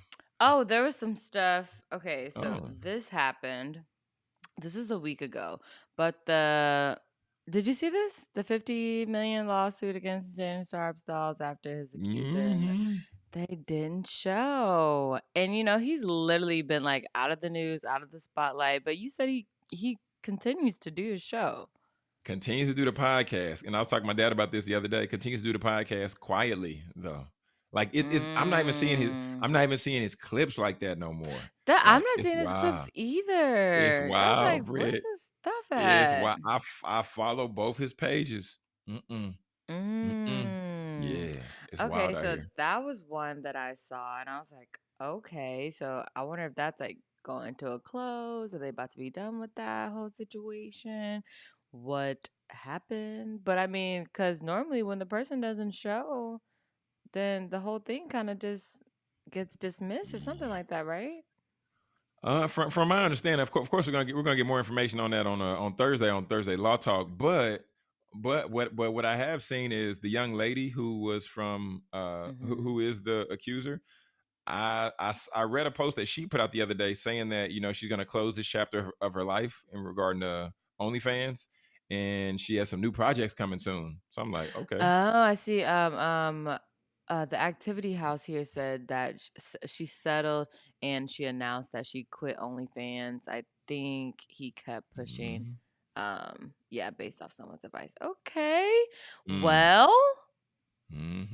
[SPEAKER 2] there was some stuff. Okay, so
[SPEAKER 1] Oh,
[SPEAKER 2] this happened. This is a week ago, but did you see this? The 50 million lawsuit against Jaden Sharp's dolls after his accuser, and
[SPEAKER 1] mm-hmm.
[SPEAKER 2] they didn't show. And he's literally been like out of the news, out of the spotlight. But you said he continues to do his show.
[SPEAKER 1] Continues to do the podcast, and I was talking to my dad about this the other day. Continues to do the podcast quietly, though. Like it is, I'm not even seeing his.
[SPEAKER 2] Mm.
[SPEAKER 1] I'm not even seeing his clips like that no more.
[SPEAKER 2] That I'm
[SPEAKER 1] Like
[SPEAKER 2] not
[SPEAKER 1] it's
[SPEAKER 2] seeing his clips
[SPEAKER 1] wild. It's
[SPEAKER 2] either. I was like,
[SPEAKER 1] wild,
[SPEAKER 2] where's
[SPEAKER 1] Britt.
[SPEAKER 2] his stuff
[SPEAKER 1] It's
[SPEAKER 2] at?
[SPEAKER 1] wild. I follow both his pages. Mm-mm. Mm-mm.
[SPEAKER 2] Mm.
[SPEAKER 1] Yeah, it's
[SPEAKER 2] Okay,
[SPEAKER 1] wild out
[SPEAKER 2] so
[SPEAKER 1] here.
[SPEAKER 2] that was one that I saw, and I was like, okay, so I wonder if that's like going to a close. Are they about to be done with that whole situation? What happened? But I mean, because normally when the person doesn't show, then the whole thing kind of just gets dismissed or something like that, right?
[SPEAKER 1] From my understanding, of course, we're gonna get more information on that on Thursday Law Talk. But what I have seen is the young lady who was from
[SPEAKER 2] Mm-hmm.
[SPEAKER 1] who is the accuser. I read a post that she put out the other day saying that she's gonna close this chapter of her life in regarding to OnlyFans, and she has some new projects coming soon. So I'm like, okay.
[SPEAKER 2] Oh, I see. The activity house here said that she settled and she announced that she quit OnlyFans. I think he kept pushing.
[SPEAKER 1] Hmm.
[SPEAKER 2] Yeah, based off someone's advice. Okay.
[SPEAKER 1] Mm.
[SPEAKER 2] Well,
[SPEAKER 1] Hmm.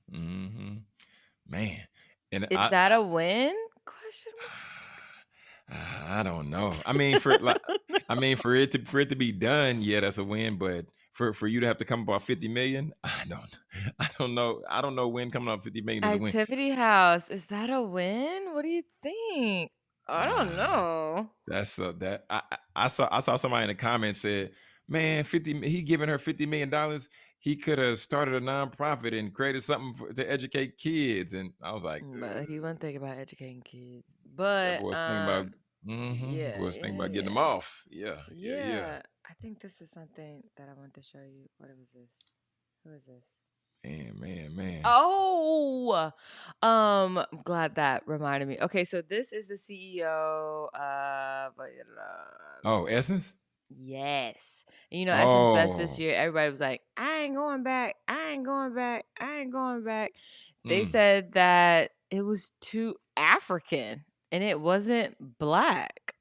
[SPEAKER 1] Hmm. Man, and
[SPEAKER 2] is that a win? Question
[SPEAKER 1] I don't know. I mean, for it to be done, yeah, that's a win. But for you to have to come about 50 million, I don't know. I don't know when coming up 50 million is a win.
[SPEAKER 2] Activity house. Is that a win? What do you think? I don't
[SPEAKER 1] Ah,
[SPEAKER 2] know.
[SPEAKER 1] that's that I saw somebody in the comments said, man, 50 he giving her $50 million. He could have started a nonprofit and created something to educate kids. And I was like,
[SPEAKER 2] But he wasn't thinking about educating kids.
[SPEAKER 1] that
[SPEAKER 2] But
[SPEAKER 1] boy's thinking about
[SPEAKER 2] yeah,
[SPEAKER 1] boy's thinking
[SPEAKER 2] yeah,
[SPEAKER 1] about getting them
[SPEAKER 2] yeah.
[SPEAKER 1] off. Yeah, yeah, yeah.
[SPEAKER 2] Yeah, I think this was something that I wanted to show you. What was this? Who is this?
[SPEAKER 1] Man, man, man.
[SPEAKER 2] Oh, I'm glad that reminded me. Okay, so this is the CEO of
[SPEAKER 1] Oh, Essence?
[SPEAKER 2] yes. And Essence Fest this
[SPEAKER 1] Oh,
[SPEAKER 2] year, everybody was like, I ain't going back. I ain't going back. I ain't going back. They
[SPEAKER 1] mm.
[SPEAKER 2] said that it was too African and it wasn't black.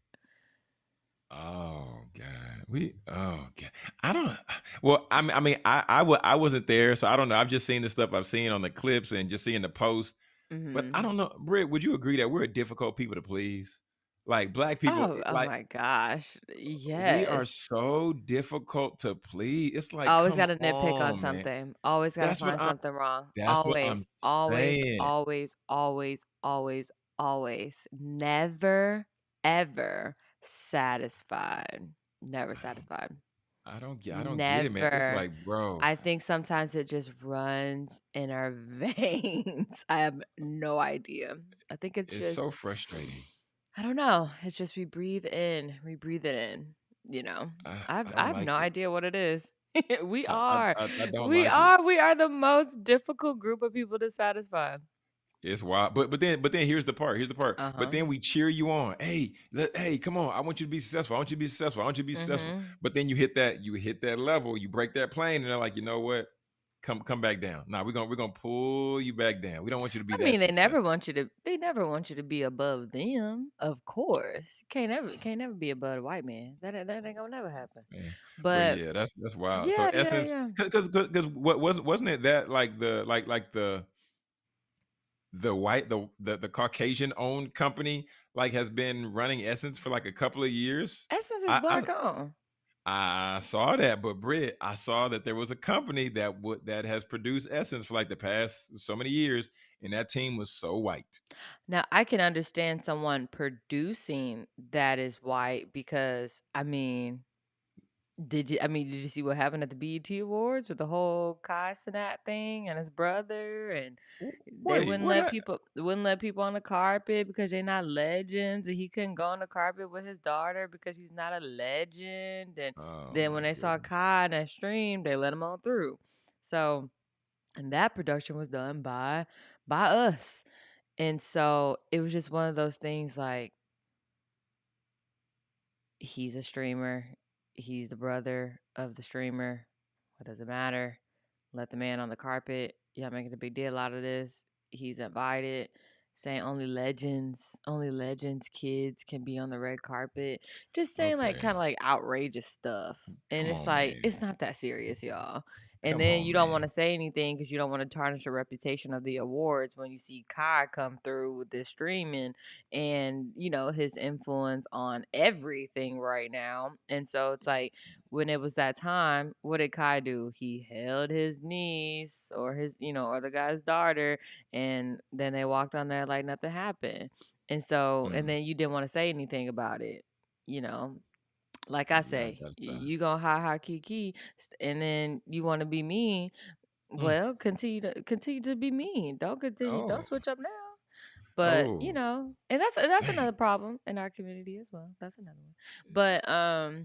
[SPEAKER 1] Oh God. Oh God. I don't well, I wasn't there, so I don't know. I've just seen the stuff I've seen on the clips and just seeing the post. But I
[SPEAKER 2] Hmm.
[SPEAKER 1] don't know. Britt, would you agree that we're difficult people to please? Like black people,
[SPEAKER 2] Oh
[SPEAKER 1] like
[SPEAKER 2] my gosh.
[SPEAKER 1] we are
[SPEAKER 2] Yes.
[SPEAKER 1] so difficult to please. It's like,
[SPEAKER 2] Always
[SPEAKER 1] come
[SPEAKER 2] got to nitpick on
[SPEAKER 1] on, man.
[SPEAKER 2] something. Always got to
[SPEAKER 1] That's what
[SPEAKER 2] find
[SPEAKER 1] I'm
[SPEAKER 2] something wrong.
[SPEAKER 1] that's what I'm
[SPEAKER 2] Always, always,
[SPEAKER 1] saying.
[SPEAKER 2] always, always, always, always. Never, ever satisfied. Never
[SPEAKER 1] I don't
[SPEAKER 2] satisfied.
[SPEAKER 1] I don't get it, man. It's
[SPEAKER 2] Never.
[SPEAKER 1] like, bro,
[SPEAKER 2] I think sometimes it just runs in our veins. I have no idea. I think it's
[SPEAKER 1] it's so
[SPEAKER 2] just,
[SPEAKER 1] frustrating.
[SPEAKER 2] I don't know. It's just we breathe in, we breathe it in. You know,
[SPEAKER 1] I
[SPEAKER 2] I
[SPEAKER 1] don't
[SPEAKER 2] have
[SPEAKER 1] like
[SPEAKER 2] no
[SPEAKER 1] it.
[SPEAKER 2] idea what it is. we
[SPEAKER 1] I I
[SPEAKER 2] are,
[SPEAKER 1] I don't like it.
[SPEAKER 2] we are the most difficult group of people to satisfy.
[SPEAKER 1] It's wild. But then here's the part. Here's the part.
[SPEAKER 2] Uh
[SPEAKER 1] But
[SPEAKER 2] huh.
[SPEAKER 1] then we cheer you on. Hey, hey, come on. I want you to be successful. I want you to be successful. I want you to be successful.
[SPEAKER 2] Mhm.
[SPEAKER 1] But then you hit that level, you break that plane, and they're like, you know what? Come back down. Nah, we're gonna pull you back down. We don't want you to be
[SPEAKER 2] I
[SPEAKER 1] that
[SPEAKER 2] mean,
[SPEAKER 1] successful.
[SPEAKER 2] they never want you to be above them. Of course, can't never be above a white man. That ain't gonna never happen.
[SPEAKER 1] Man. But
[SPEAKER 2] But
[SPEAKER 1] yeah, that's wild. So
[SPEAKER 2] yeah, yeah,
[SPEAKER 1] Essence,
[SPEAKER 2] yeah.
[SPEAKER 1] because what wasn't it that like the white the Caucasian owned company like has been running Essence for like a couple of years.
[SPEAKER 2] Essence is
[SPEAKER 1] I I,
[SPEAKER 2] black on.
[SPEAKER 1] I saw that, but Britt, I saw that there was a company that has produced Essence for like the past so many years, and that team was so white.
[SPEAKER 2] Now, I can understand someone producing that is white because did you see what happened at the BET Awards with the whole Kai Cenat thing and his brother and they
[SPEAKER 1] Wait, what?
[SPEAKER 2] wouldn't let people on the carpet because they're not legends and he couldn't go on the carpet with his daughter because he's not a legend and
[SPEAKER 1] Oh
[SPEAKER 2] then when
[SPEAKER 1] my
[SPEAKER 2] they saw
[SPEAKER 1] goodness.
[SPEAKER 2] Kai in that stream, they let him on through. So and that production was done by us. And so it was just one of those things like he's a streamer, he's the brother of the streamer. What does it matter? Let the man on the carpet. Y'all making a big deal out of this. He's invited, saying only legends kids can be on the red carpet. Just saying like
[SPEAKER 1] Okay.
[SPEAKER 2] kind of like outrageous stuff. And
[SPEAKER 1] Come
[SPEAKER 2] it's
[SPEAKER 1] on,
[SPEAKER 2] like,
[SPEAKER 1] man.
[SPEAKER 2] it's not that serious, y'all. And
[SPEAKER 1] Come
[SPEAKER 2] then
[SPEAKER 1] on,
[SPEAKER 2] you don't want
[SPEAKER 1] man.
[SPEAKER 2] to say anything because you don't want to tarnish the reputation of the awards when you see Kai come through with this streaming and, his influence on everything right now. And so it's like, when it was that time, what did Kai do? He held his niece or or the guy's daughter, and then they walked on there like nothing happened. And so, and
[SPEAKER 1] Mm.
[SPEAKER 2] then you didn't want to say anything about it, you know. Like I
[SPEAKER 1] Yeah,
[SPEAKER 2] say,
[SPEAKER 1] that's
[SPEAKER 2] you gonna ha kiki, and then you want to be mean.
[SPEAKER 1] mm.
[SPEAKER 2] Well, continue to be mean. Don't
[SPEAKER 1] Oh.
[SPEAKER 2] switch up now. But
[SPEAKER 1] Oh.
[SPEAKER 2] and that's
[SPEAKER 1] Dang.
[SPEAKER 2] another problem in our community as well. That's another one. But I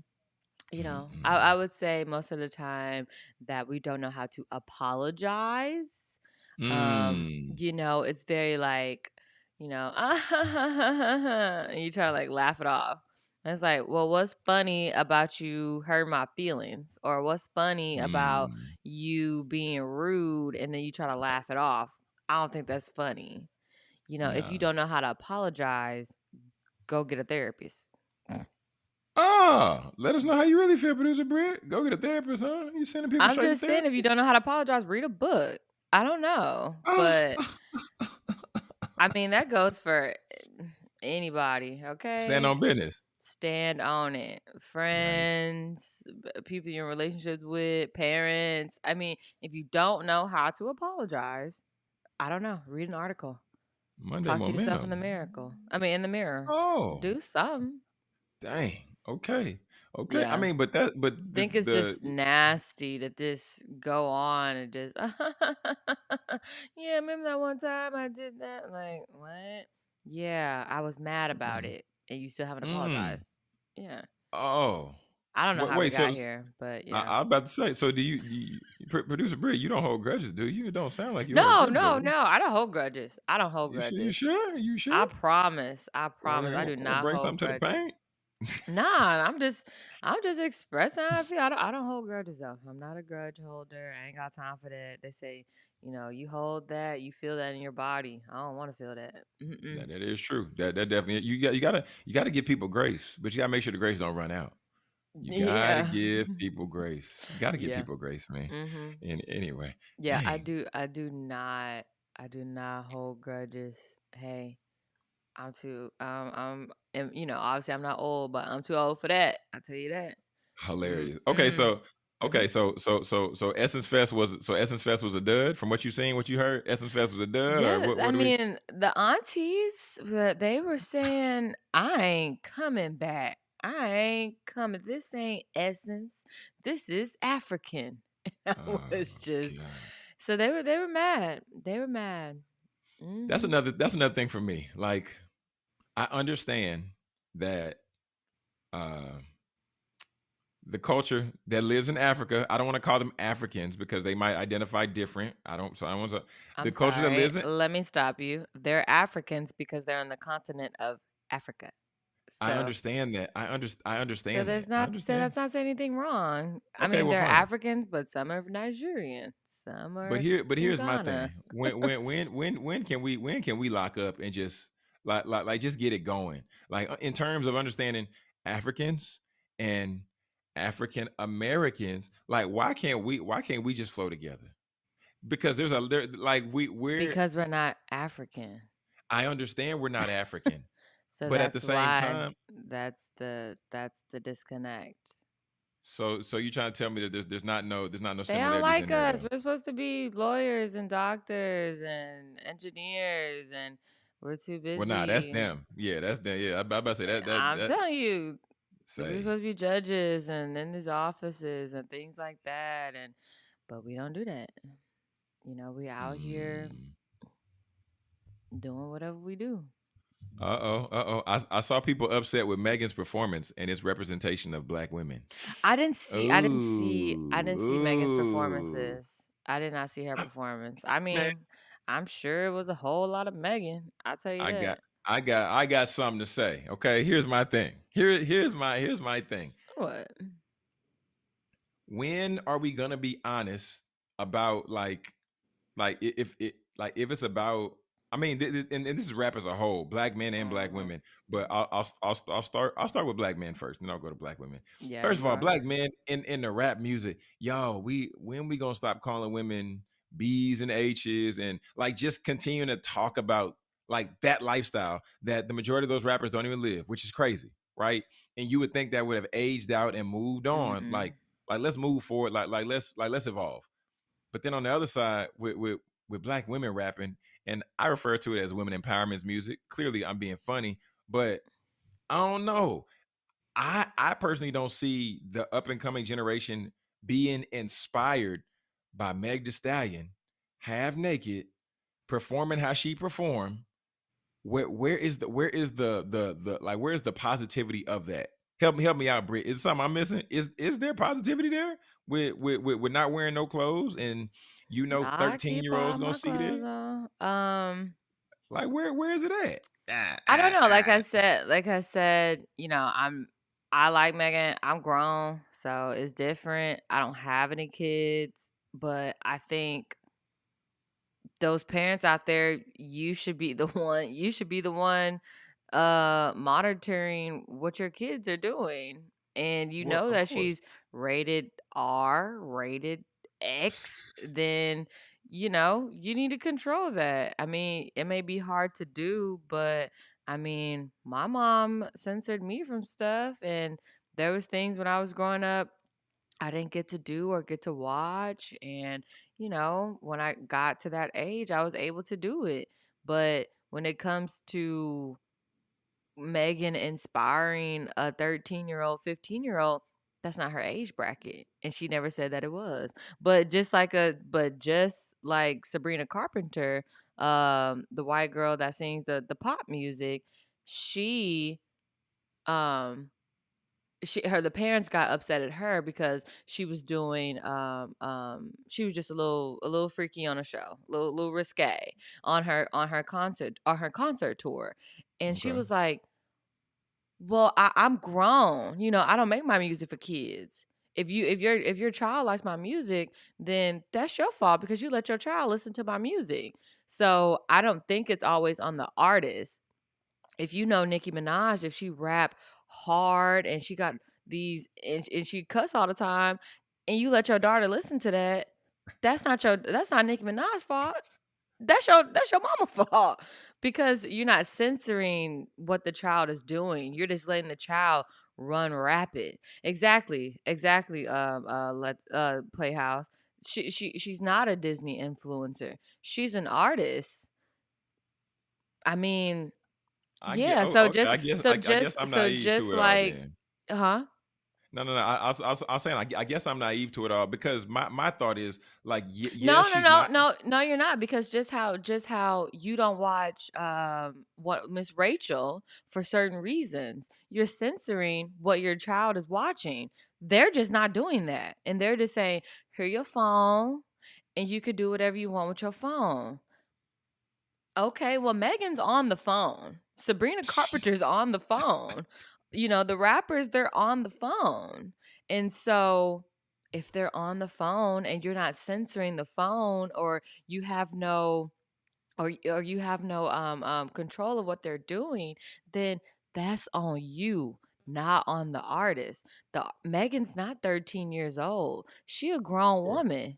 [SPEAKER 1] Mm-mm.
[SPEAKER 2] would say most of the time that we don't know how to apologize.
[SPEAKER 1] Mm.
[SPEAKER 2] It's very like, and you try to like laugh it off. And it's like, well, what's funny about you hurt my feelings? Or what's funny about
[SPEAKER 1] Mm.
[SPEAKER 2] you being rude and then you try to laugh it
[SPEAKER 1] That's
[SPEAKER 2] off? I don't think that's funny. If you
[SPEAKER 1] nah.
[SPEAKER 2] don't know how to apologize, go get a therapist.
[SPEAKER 1] Let us know how you really feel, producer Britt. Go get a therapist, huh? You sending people
[SPEAKER 2] I'm
[SPEAKER 1] straight to
[SPEAKER 2] just saying, if you
[SPEAKER 1] therapy?
[SPEAKER 2] don't know how to apologize, read a book. I don't know, but
[SPEAKER 1] Ah.
[SPEAKER 2] I mean that goes for anybody.
[SPEAKER 1] Stand
[SPEAKER 2] Okay,
[SPEAKER 1] on business.
[SPEAKER 2] stand on it.
[SPEAKER 1] Yikes.
[SPEAKER 2] Friends, people you're in relationships with, parents. I mean, if you don't know how to apologize, I don't know. Read an article.
[SPEAKER 1] Monday
[SPEAKER 2] Talk to yourself in the
[SPEAKER 1] momentum.
[SPEAKER 2] miracle. I mean, in the mirror.
[SPEAKER 1] Oh,
[SPEAKER 2] Do something.
[SPEAKER 1] dang. Okay. Okay. I
[SPEAKER 2] Yeah.
[SPEAKER 1] mean, but
[SPEAKER 2] Think it's just nasty to just go on and just yeah, remember that one time I did that? Like, what? Yeah, I was mad about
[SPEAKER 1] mm,
[SPEAKER 2] it and you still haven't
[SPEAKER 1] mm.
[SPEAKER 2] apologized. Yeah.
[SPEAKER 1] Oh.
[SPEAKER 2] I don't know
[SPEAKER 1] Wait,
[SPEAKER 2] how we
[SPEAKER 1] wait, so
[SPEAKER 2] got here, but yeah.
[SPEAKER 1] I about to say, so producer Britt, you don't hold grudges, do you? It don't sound like you hold
[SPEAKER 2] No,
[SPEAKER 1] grudges
[SPEAKER 2] no,
[SPEAKER 1] over there.
[SPEAKER 2] no. I don't hold grudges. I don't hold
[SPEAKER 1] You sure? You
[SPEAKER 2] grudges.
[SPEAKER 1] sure? You
[SPEAKER 2] I
[SPEAKER 1] sure?
[SPEAKER 2] promise. I promise. I do
[SPEAKER 1] Want to
[SPEAKER 2] not
[SPEAKER 1] bring
[SPEAKER 2] hold
[SPEAKER 1] something to the
[SPEAKER 2] grudges.
[SPEAKER 1] paint?
[SPEAKER 2] Nah, I'm just expressing how I feel. I don't hold grudges though. I'm not a grudge holder. I ain't got time for that. They say, you hold that, you feel that in your body. I don't want to feel that. Mm-mm.
[SPEAKER 1] That is true. That definitely you gotta give people grace, but you gotta make sure the grace don't run out. You gotta
[SPEAKER 2] Yeah.
[SPEAKER 1] give people grace. You gotta give
[SPEAKER 2] Yeah.
[SPEAKER 1] people grace, man.
[SPEAKER 2] Mhm.
[SPEAKER 1] And anyway,
[SPEAKER 2] Yeah, I
[SPEAKER 1] dang,
[SPEAKER 2] do I do not hold grudges. Hey, and obviously I'm not old, but I'm too old for that. I tell you that.
[SPEAKER 1] hilarious. Okay,
[SPEAKER 2] Mm-mm.
[SPEAKER 1] okay, so Essence Fest was a dud from what you seen, what you heard. Essence Fest was a dud, or
[SPEAKER 2] Yeah,
[SPEAKER 1] what?
[SPEAKER 2] I
[SPEAKER 1] What do we?
[SPEAKER 2] mean, the aunties that they were saying, I ain't coming back. I ain't coming. This ain't Essence. This is African. I
[SPEAKER 1] Oh
[SPEAKER 2] was just
[SPEAKER 1] God,
[SPEAKER 2] so they were mad. They were mad. Hmm.
[SPEAKER 1] that's another thing for me. Like I understand that uh the culture that lives in Africa. I don't want to call them Africans because they might identify different. I don't. So I don't want to.
[SPEAKER 2] I'm
[SPEAKER 1] The culture that
[SPEAKER 2] sorry.
[SPEAKER 1] lives in.
[SPEAKER 2] Let me stop you. They're Africans because they're on the continent of Africa.
[SPEAKER 1] I
[SPEAKER 2] So
[SPEAKER 1] understand that. I
[SPEAKER 2] so
[SPEAKER 1] understand
[SPEAKER 2] there's
[SPEAKER 1] that. I
[SPEAKER 2] not so
[SPEAKER 1] understand.
[SPEAKER 2] that's not saying anything wrong. I
[SPEAKER 1] Okay,
[SPEAKER 2] mean,
[SPEAKER 1] well,
[SPEAKER 2] they're
[SPEAKER 1] fine.
[SPEAKER 2] Africans, but some are Nigerian, some are
[SPEAKER 1] But
[SPEAKER 2] from
[SPEAKER 1] here's my
[SPEAKER 2] Ghana.
[SPEAKER 1] thing. When can we lock up and just like just get it going? Like in terms of understanding Africans and African Americans, like why can't we just flow together? Because there like we're
[SPEAKER 2] Because we're not African.
[SPEAKER 1] I understand we're not African,
[SPEAKER 2] So
[SPEAKER 1] but at the
[SPEAKER 2] that's
[SPEAKER 1] same
[SPEAKER 2] why
[SPEAKER 1] time,
[SPEAKER 2] that's the disconnect.
[SPEAKER 1] so you trying to tell me that there's not no
[SPEAKER 2] They don't
[SPEAKER 1] similarities in
[SPEAKER 2] like
[SPEAKER 1] there
[SPEAKER 2] us.
[SPEAKER 1] though?
[SPEAKER 2] We're supposed to be lawyers and doctors and engineers and we're too
[SPEAKER 1] Well, nah, that's
[SPEAKER 2] busy.
[SPEAKER 1] them. Yeah, that's them. Yeah, I about to say
[SPEAKER 2] I'm
[SPEAKER 1] that
[SPEAKER 2] telling you, we're
[SPEAKER 1] say.
[SPEAKER 2] supposed to be judges and in these offices and things like that but we don't do that. We out here
[SPEAKER 1] Mm.
[SPEAKER 2] doing whatever we do.
[SPEAKER 1] Uh-oh. I saw people upset with Megan's performance and its representation of black women.
[SPEAKER 2] I didn't see Megan's
[SPEAKER 1] Ooh.
[SPEAKER 2] performances. I did not see her performance. I
[SPEAKER 1] Man,
[SPEAKER 2] mean, I'm sure it was a whole lot of Megan. I'll tell you
[SPEAKER 1] I got
[SPEAKER 2] that.
[SPEAKER 1] I got something to say. Okay, here's my thing. Here's my thing.
[SPEAKER 2] What?
[SPEAKER 1] When are we gonna be honest about if it like if it's about, I mean, and this is rap as a whole, black men and black
[SPEAKER 2] Mhm.
[SPEAKER 1] women, but I'll start with black men first, then I'll go to black women.
[SPEAKER 2] Yeah,
[SPEAKER 1] First
[SPEAKER 2] you
[SPEAKER 1] of all,
[SPEAKER 2] are.
[SPEAKER 1] black men in the rap music, yo, when we gonna stop calling women B's and H's, and like just continuing to talk about like that lifestyle that the majority of those rappers don't even live, which is crazy, right? And you would think that would have aged out and moved on,
[SPEAKER 2] Mm-mm.
[SPEAKER 1] like let's move forward, let's evolve. But then on the other side, with black women rapping, and I refer to it as women empowerment music. Clearly, I'm being funny, but I don't know. I personally don't see the up and coming generation being inspired by Meg Thee Stallion, half naked, performing how she performed. Where is the like where's the positivity of that? Help me out, Britt. Is something I'm missing? Is there positivity there with not wearing no clothes, and
[SPEAKER 2] I
[SPEAKER 1] 13
[SPEAKER 2] keep
[SPEAKER 1] year
[SPEAKER 2] all
[SPEAKER 1] olds gonna
[SPEAKER 2] my
[SPEAKER 1] see
[SPEAKER 2] clothes
[SPEAKER 1] this?
[SPEAKER 2] on.
[SPEAKER 1] Like where is it at?
[SPEAKER 2] I don't know. Like I said, I like Megan. I'm grown, so it's different. I don't have any kids, but I think those parents out there, you should be the one. You should be the one monitoring what your kids are doing. And you
[SPEAKER 1] Well,
[SPEAKER 2] know
[SPEAKER 1] of
[SPEAKER 2] that
[SPEAKER 1] course.
[SPEAKER 2] she's rated R, rated X, then you need to control that. I mean, it may be hard to do, but I mean, my mom censored me from stuff, and there was things when I was growing up I didn't get to do or get to watch. And, when I got to that age, I was able to do it. But when it comes to Megan inspiring a 13-year-old, 15-year-old, that's not her age bracket. And she never said that it was. But just like Sabrina Carpenter, the white girl that sings the pop music, she um the parents got upset at her because she was doing she was just a little freaky on a show, a little risque on her concert tour. And she
[SPEAKER 1] Okay.
[SPEAKER 2] was like, well, I'm grown, I don't make my music for kids. If your child likes my music, then that's your fault because you let your child listen to my music. So I don't think it's always on the artist. If you know Nicki Minaj, if she rap hard and she got and she cuss all the time, and you let your daughter listen to that, that's not Nicki Minaj's fault. That's your mama fault because you're not censoring what the child is doing. You're just letting the child run rapid. Exactly. Let's Playhouse. She's not a Disney influencer. She's an artist. I mean,
[SPEAKER 1] I get.
[SPEAKER 2] yeah,
[SPEAKER 1] Oh,
[SPEAKER 2] so
[SPEAKER 1] okay.
[SPEAKER 2] just
[SPEAKER 1] I guess I'm naive to it all
[SPEAKER 2] like
[SPEAKER 1] then.
[SPEAKER 2] huh?
[SPEAKER 1] No, no, no. I was saying, I guess I'm naive to it all because my thought is like, yeah,
[SPEAKER 2] No, no,
[SPEAKER 1] she's
[SPEAKER 2] no,
[SPEAKER 1] not.
[SPEAKER 2] no, no, you're not because just how you don't watch what Miss Rachel for certain reasons. You're censoring what your child is watching. They're just not doing that. And they're just saying, "Here your phone and you could do whatever you want with your phone." Okay, well, Megan's on the phone. Sabrina Carpenter's on the phone. The rappers, they're on the phone. And so if they're on the phone and you're not censoring the phone, or you have no or you have no control of what they're doing, then that's on you, not on the artist. The Megan's not 13 years old. She a grown
[SPEAKER 1] Or
[SPEAKER 2] woman.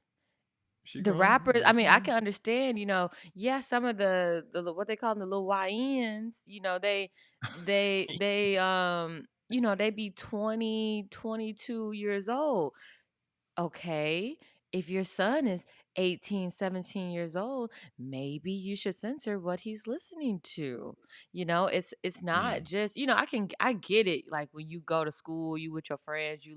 [SPEAKER 1] she
[SPEAKER 2] The
[SPEAKER 1] grown?
[SPEAKER 2] rappers, I mean, I
[SPEAKER 1] Okay.
[SPEAKER 2] can understand, yeah, some of the what they call them, the little YNs, they be 20, 22 years old. Okay, if your son is 18, 17 years old, maybe you should censor what he's listening to. It's not
[SPEAKER 1] Mm.
[SPEAKER 2] just, I get it. Like when you go to school, you with your friends, you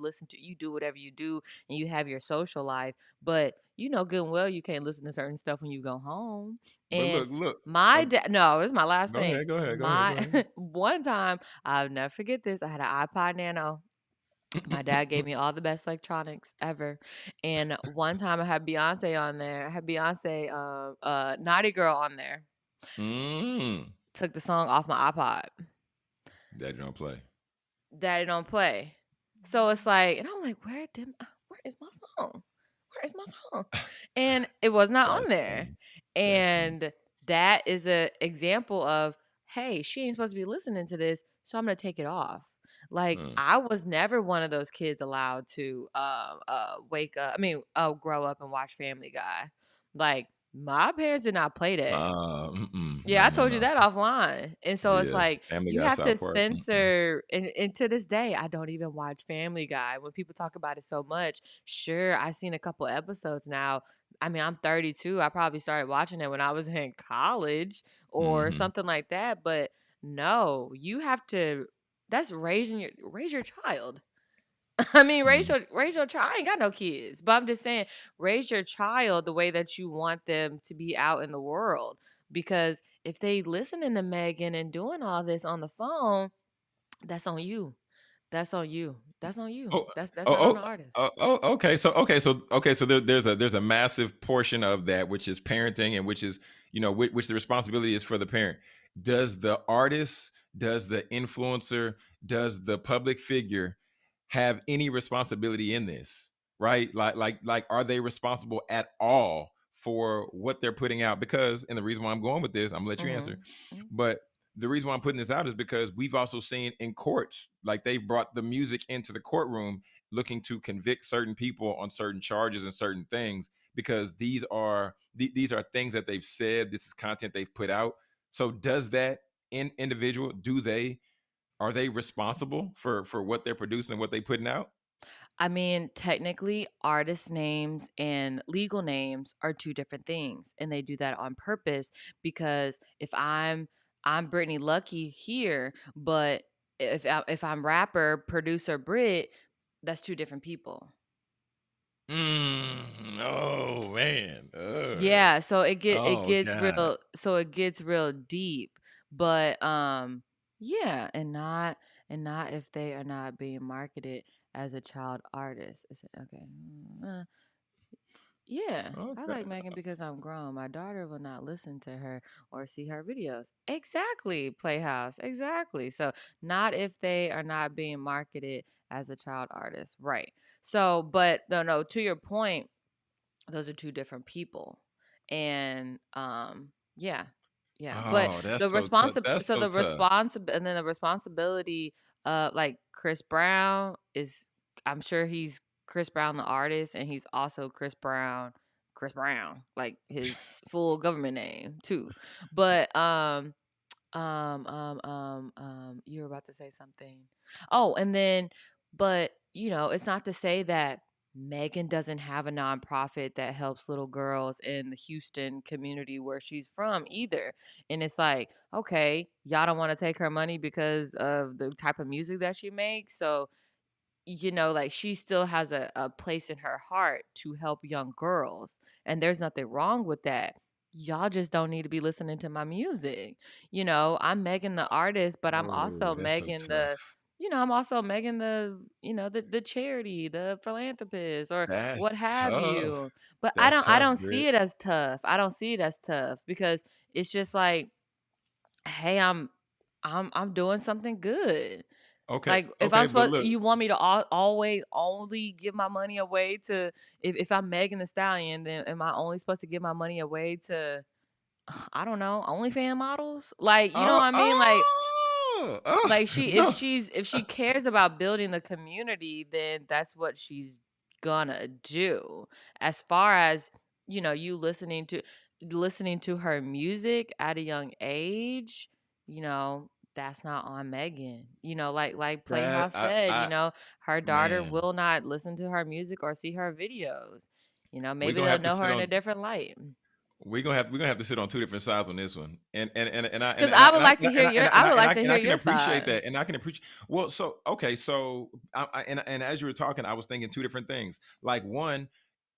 [SPEAKER 2] do whatever you do, and you have your social life, but you know good and well you can't listen to certain stuff when you go home.
[SPEAKER 1] But
[SPEAKER 2] And
[SPEAKER 1] look.
[SPEAKER 2] my dad, no, this is my last thing.
[SPEAKER 1] Go ahead.
[SPEAKER 2] My one time, I'll never forget this. I had an iPod Nano, My dad gave me all the best electronics ever. And one time I had Beyonce on there. I had Beyonce, Naughty Girl on there.
[SPEAKER 1] Mm.
[SPEAKER 2] Took the song off my iPod.
[SPEAKER 1] Daddy don't play.
[SPEAKER 2] Daddy don't play. So it's like, and I'm like, where is my song? Where is my song? And it was not on
[SPEAKER 1] That's
[SPEAKER 2] there.
[SPEAKER 1] funny. That's funny.
[SPEAKER 2] And that is a example of, hey, she ain't supposed to be listening to this, so I'm gonna take it off. Like
[SPEAKER 1] Mm.
[SPEAKER 2] I was never one of those kids allowed to grow up and watch Family Guy. Like my parents did not play that. Yeah,
[SPEAKER 1] No,
[SPEAKER 2] I
[SPEAKER 1] no,
[SPEAKER 2] told you
[SPEAKER 1] no.
[SPEAKER 2] that offline. And so it's
[SPEAKER 1] Yeah.
[SPEAKER 2] like
[SPEAKER 1] Family
[SPEAKER 2] you
[SPEAKER 1] Guy,
[SPEAKER 2] have to
[SPEAKER 1] South Park.
[SPEAKER 2] censor and to this day I don't even watch Family Guy. When people talk about it so much, sure, I've seen a couple episodes now. I mean, I'm 32. I probably started watching it when I was in college or
[SPEAKER 1] Mm-hmm.
[SPEAKER 2] something like that. But no, you have to that's raise your child. I mean,
[SPEAKER 1] Mm-hmm.
[SPEAKER 2] raise your child. I ain't got no kids, but I'm just saying, raise your child the way that you want them to be out in the world. Because if they listening to Megan and doing all this on the phone, that's on you. That's on you. That's on you.
[SPEAKER 1] Oh,
[SPEAKER 2] That's not on
[SPEAKER 1] oh,
[SPEAKER 2] the artist.
[SPEAKER 1] okay. So there's a massive portion of that which is parenting, and which is which the responsibility is for the parent. Does the artist, does the influencer, does the public figure have any responsibility in this? Right? Like, are they responsible at all for what they're putting out? Because, and the reason why I'm going with this, I'm gonna let you answer,
[SPEAKER 2] Mm-hmm.
[SPEAKER 1] but the reason why I'm putting this out is because we've also seen in courts, like they've brought the music into the courtroom looking to convict certain people on certain charges and certain things, because these are things that they've said, this is content they've put out. So does that individual, are they responsible for what they're producing and what they're putting out?
[SPEAKER 2] I mean, technically, artist names and legal names are two different things, and they do that on purpose because if I'm Brittany Lucky here, but if I'm rapper producer Britt, that's two different people.
[SPEAKER 1] Oh man.
[SPEAKER 2] Yeah, so
[SPEAKER 1] Oh God.
[SPEAKER 2] it gets real deep, but yeah, and not if they are not being marketed as a child artist. Is it okay? Yeah, I
[SPEAKER 1] Okay.
[SPEAKER 2] like Megan because I'm grown. My daughter will not listen to her or see her videos. Exactly, Playhouse. Exactly. So, not if they are not being marketed as a child artist. Right. So, but no, to your point, those are two different people. And yeah. Yeah. But
[SPEAKER 1] Oh, that's
[SPEAKER 2] the
[SPEAKER 1] so tough.
[SPEAKER 2] responsibility
[SPEAKER 1] That's so tough.
[SPEAKER 2] and then the responsibility like Chris Brown is I'm sure he's Chris Brown the artist and he's also Chris Brown, like his full government name too. But you were about to say something. Oh, and then, but it's not to say that Megan doesn't have a nonprofit that helps little girls in the Houston community where she's from either. And it's like, okay, y'all don't want to take her money because of the type of music that she makes. So like she still has a place in her heart to help young girls. And there's nothing wrong with that. Y'all just don't need to be listening to my music. I'm Megan the artist, but I'm
[SPEAKER 1] Oh,
[SPEAKER 2] also
[SPEAKER 1] that's so
[SPEAKER 2] Megan the,
[SPEAKER 1] tough.
[SPEAKER 2] I'm also Megan the, the charity, the philanthropist or
[SPEAKER 1] That's
[SPEAKER 2] what have
[SPEAKER 1] tough.
[SPEAKER 2] you. But
[SPEAKER 1] That's
[SPEAKER 2] I
[SPEAKER 1] tough,
[SPEAKER 2] don't see
[SPEAKER 1] Britt.
[SPEAKER 2] it as tough. I don't see it as tough because it's just like, hey, I'm doing something good.
[SPEAKER 1] Okay.
[SPEAKER 2] Like, if I'm
[SPEAKER 1] Okay, but
[SPEAKER 2] supposed
[SPEAKER 1] look.
[SPEAKER 2] you want me to always only give my money away to if I'm Megan Thee Stallion, then am I only supposed to give my money away to, I don't know, OnlyFans models? Like, you know
[SPEAKER 1] Oh,
[SPEAKER 2] what I mean?
[SPEAKER 1] oh,
[SPEAKER 2] Like
[SPEAKER 1] no.
[SPEAKER 2] if she cares about building the community, then that's what she's gonna do. As far as, you listening to her music at a young age, that's not on Megan. Like
[SPEAKER 1] That
[SPEAKER 2] Playhouse said,
[SPEAKER 1] I
[SPEAKER 2] her daughter
[SPEAKER 1] man,
[SPEAKER 2] will not listen to her music or see her videos.
[SPEAKER 1] we're
[SPEAKER 2] Maybe
[SPEAKER 1] gonna
[SPEAKER 2] they'll
[SPEAKER 1] have to
[SPEAKER 2] know her
[SPEAKER 1] sit
[SPEAKER 2] in a
[SPEAKER 1] on
[SPEAKER 2] different light.
[SPEAKER 1] we're gonna have to sit on two different sides on this one. And I and
[SPEAKER 2] Because
[SPEAKER 1] and I and I
[SPEAKER 2] I would like to
[SPEAKER 1] and I
[SPEAKER 2] hear
[SPEAKER 1] can
[SPEAKER 2] your
[SPEAKER 1] appreciate
[SPEAKER 2] side.
[SPEAKER 1] that. And I can appreciate well, so okay, so and as you were talking, I was thinking two different things. Like one,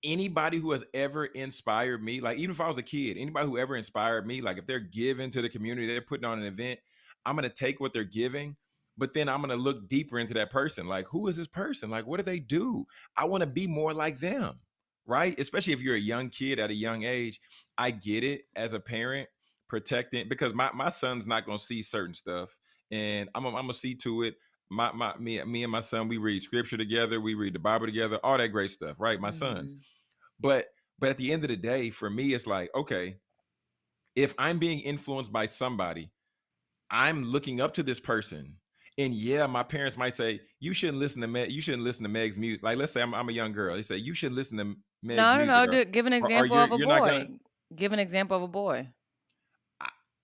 [SPEAKER 1] anybody who has ever inspired me, like even if I was a kid, anybody who ever inspired me, like if they're giving to the community, they're putting on an event, I'm gonna take what they're giving, but then I'm gonna look deeper into that person. Like, who is this person? Like, what do they do? I want to be more like them, right? Especially if you're a young kid at a young age. I get it as a parent, protecting, because my son's not gonna see certain stuff, and I'm gonna see to it. Me and my son, we read scripture together, we read the Bible together, all that great stuff, right? My sons.
[SPEAKER 2] Mm-hmm.
[SPEAKER 1] But at the end of the day, for me, it's like, okay, if I'm being influenced by somebody, I'm looking up to this person. And yeah, my parents might say, you shouldn't listen to Meg, you shouldn't listen to Meg's music. Like, let's say I'm a young girl. They say, you should listen to Meg's
[SPEAKER 2] No, no,
[SPEAKER 1] music,
[SPEAKER 2] no. Give an
[SPEAKER 1] or
[SPEAKER 2] example of a
[SPEAKER 1] you're not gonna.
[SPEAKER 2] boy. Give an example of a boy.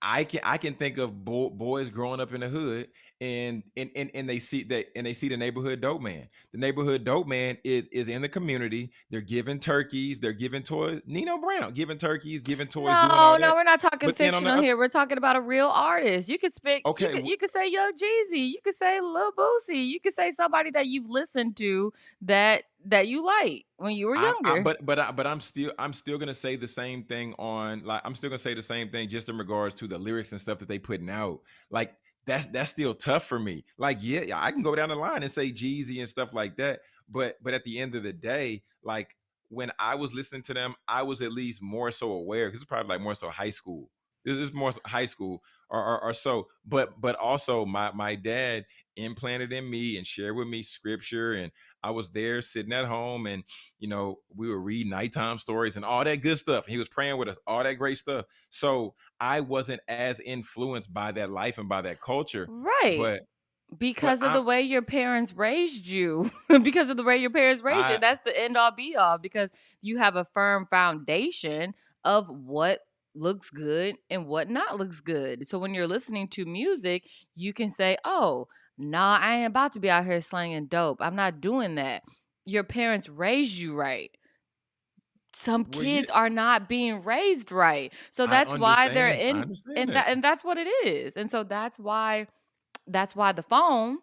[SPEAKER 1] I, I can think of boys growing up in the hood, and they see that, and they see the neighborhood dope man. The neighborhood dope man is in the community. They're giving turkeys, they're giving toys. Nino Brown giving turkeys, giving toys, doing all
[SPEAKER 2] No, no,
[SPEAKER 1] that.
[SPEAKER 2] we're not talking
[SPEAKER 1] But then on
[SPEAKER 2] fictional
[SPEAKER 1] the
[SPEAKER 2] here. We're talking about a real artist. You could speak.
[SPEAKER 1] okay,
[SPEAKER 2] You could say Young Jeezy. You could say Lil Boosie. You could say somebody that you've listened to that you like when you were younger.
[SPEAKER 1] but I'm still gonna say the same thing on, like, I'm still gonna say the same thing just in regards to the lyrics and stuff that they putting out. Like, that's still tough for me. Like, yeah, I can go down the line and say Jeezy and stuff like that, but at the end of the day, like, when I was listening to them, I was at least more so aware, because it's probably like more so high school. It's more so high school, or so. But also my dad implanted in me and shared with me scripture, and I was there sitting at home, and we would read nighttime stories and all that good stuff. He was praying with us, all that great stuff. So I wasn't as influenced by that life and by that culture,
[SPEAKER 2] Right.
[SPEAKER 1] but but
[SPEAKER 2] Because of
[SPEAKER 1] I'm
[SPEAKER 2] the way your parents raised you. Because of the way your parents raised you.
[SPEAKER 1] I
[SPEAKER 2] That's the end all be all, because you have a firm foundation of what looks good and what not looks good. So when you're listening to music, you can say, "Oh, nah, I ain't about to be out here slanging dope. I'm not doing that." Your parents raised you right. Some
[SPEAKER 1] well, yeah,
[SPEAKER 2] kids are not being raised right. So
[SPEAKER 1] I
[SPEAKER 2] that's why they're
[SPEAKER 1] understand. I
[SPEAKER 2] in
[SPEAKER 1] understand
[SPEAKER 2] and
[SPEAKER 1] that.
[SPEAKER 2] that's what it is. And so that's why the phone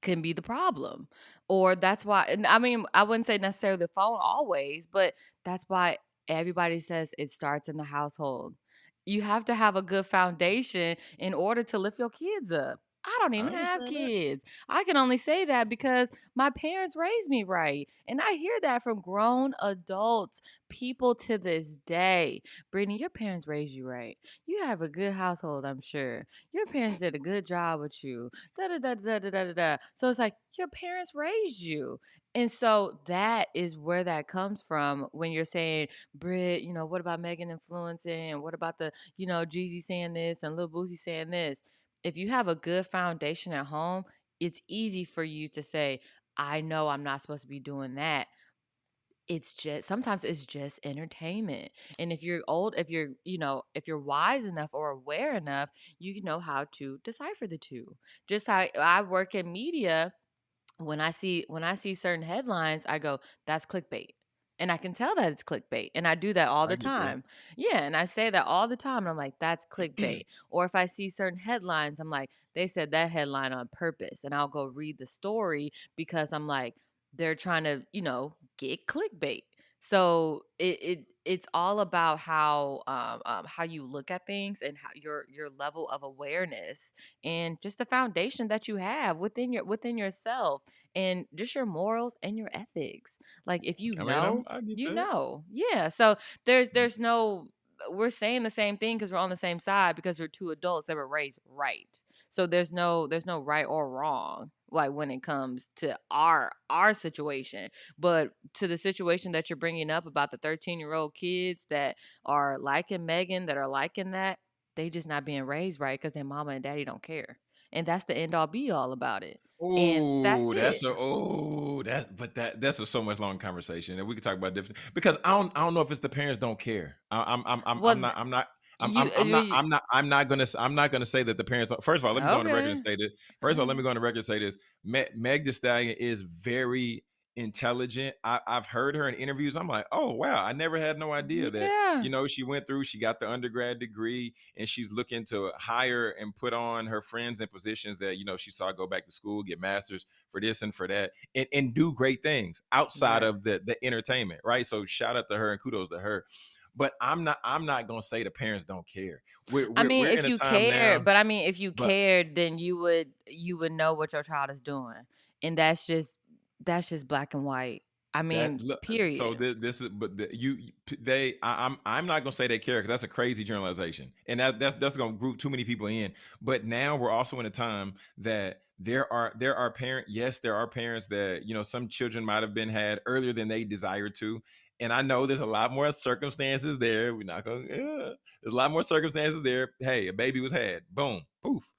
[SPEAKER 2] can be the problem. Or that's why, and I mean, I wouldn't say necessarily the phone always, but that's why everybody says it starts in the household. You have to have a good foundation in order to lift your kids up. I don't
[SPEAKER 1] I
[SPEAKER 2] even have
[SPEAKER 1] understand that.
[SPEAKER 2] kids. I can only say that because my parents raised me right. And I hear that from grown adults, people to this day. Brittany, your parents raised you right. You have a good household, I'm sure. Your parents did a good job with you. Da da da da da da da. Da. So it's like your parents raised you. And so that is where that comes from when you're saying, Britt, what about Megan influencing? And what about Jeezy saying this and Lil Boosie saying this? If you have a good foundation at home, it's easy for you to say, I know I'm not supposed to be doing that. It's just sometimes it's just entertainment. And if you're wise enough or aware enough, you know how to decipher the two. Just how I work in media, when I see certain headlines, I go, that's clickbait. And I can tell that it's clickbait. And I do that all
[SPEAKER 1] I
[SPEAKER 2] the
[SPEAKER 1] get that.
[SPEAKER 2] time. Yeah, and I say that all the time. And I'm like, that's clickbait. Or if I see certain headlines, I'm like, they said that headline on purpose. And I'll go read the story because I'm like, they're trying to, get clickbait. So it's all about how you look at things and how your level of awareness and just the foundation that you have within yourself and just your morals and your ethics. Like if you
[SPEAKER 1] I mean,
[SPEAKER 2] know,
[SPEAKER 1] I get
[SPEAKER 2] you
[SPEAKER 1] that.
[SPEAKER 2] know. Yeah. So there's no we're saying the same thing because we're on the same side because we're two adults that were raised right. So there's no right or wrong like when it comes to our situation. But to the situation that you're bringing up about the 13-year-old kids that are liking Megan, that are liking that, they just not being raised right because their mama and daddy don't care. And that's the end all be all about it. And that's
[SPEAKER 1] Oh,
[SPEAKER 2] it.
[SPEAKER 1] that's a so much long conversation, and we could talk about different, because I don't know if it's the parents don't care.
[SPEAKER 2] Well,
[SPEAKER 1] I'm not I'm
[SPEAKER 2] you,
[SPEAKER 1] I'm I'm not
[SPEAKER 2] you
[SPEAKER 1] I'm not I'm not gonna say that the parents don't. First of all, let me go on the record and
[SPEAKER 2] okay.
[SPEAKER 1] say this. First of all, let
[SPEAKER 2] Okay.
[SPEAKER 1] me go on the record and say this. Meg Thee Stallion is very intelligent. I've heard her in interviews. I'm like, oh wow, I never had no idea that
[SPEAKER 2] Yeah.
[SPEAKER 1] she got the undergrad degree, and she's looking to hire and put on her friends in positions that she saw go back to school, get masters for this and for that, and do great things outside
[SPEAKER 2] Right.
[SPEAKER 1] of the entertainment, right? So shout out to her and kudos to her. But I'm not gonna say the parents don't care.
[SPEAKER 2] I mean,
[SPEAKER 1] We're in
[SPEAKER 2] if
[SPEAKER 1] a
[SPEAKER 2] you
[SPEAKER 1] time
[SPEAKER 2] cared,
[SPEAKER 1] now,
[SPEAKER 2] but I mean, if you
[SPEAKER 1] but
[SPEAKER 2] cared, then you would know what your child is doing, and that's just black and white. I
[SPEAKER 1] that
[SPEAKER 2] mean,
[SPEAKER 1] look, so
[SPEAKER 2] period.
[SPEAKER 1] this is, but they, I'm not gonna say they care because that's a crazy generalization, and that's gonna group too many people in. But now we're also in a time that there are yes, there are parents that, some children might have been had earlier than they desired to, and I know there's a lot more circumstances there. We're not gonna, there's a lot more circumstances there. Hey, a baby was had, boom, poof,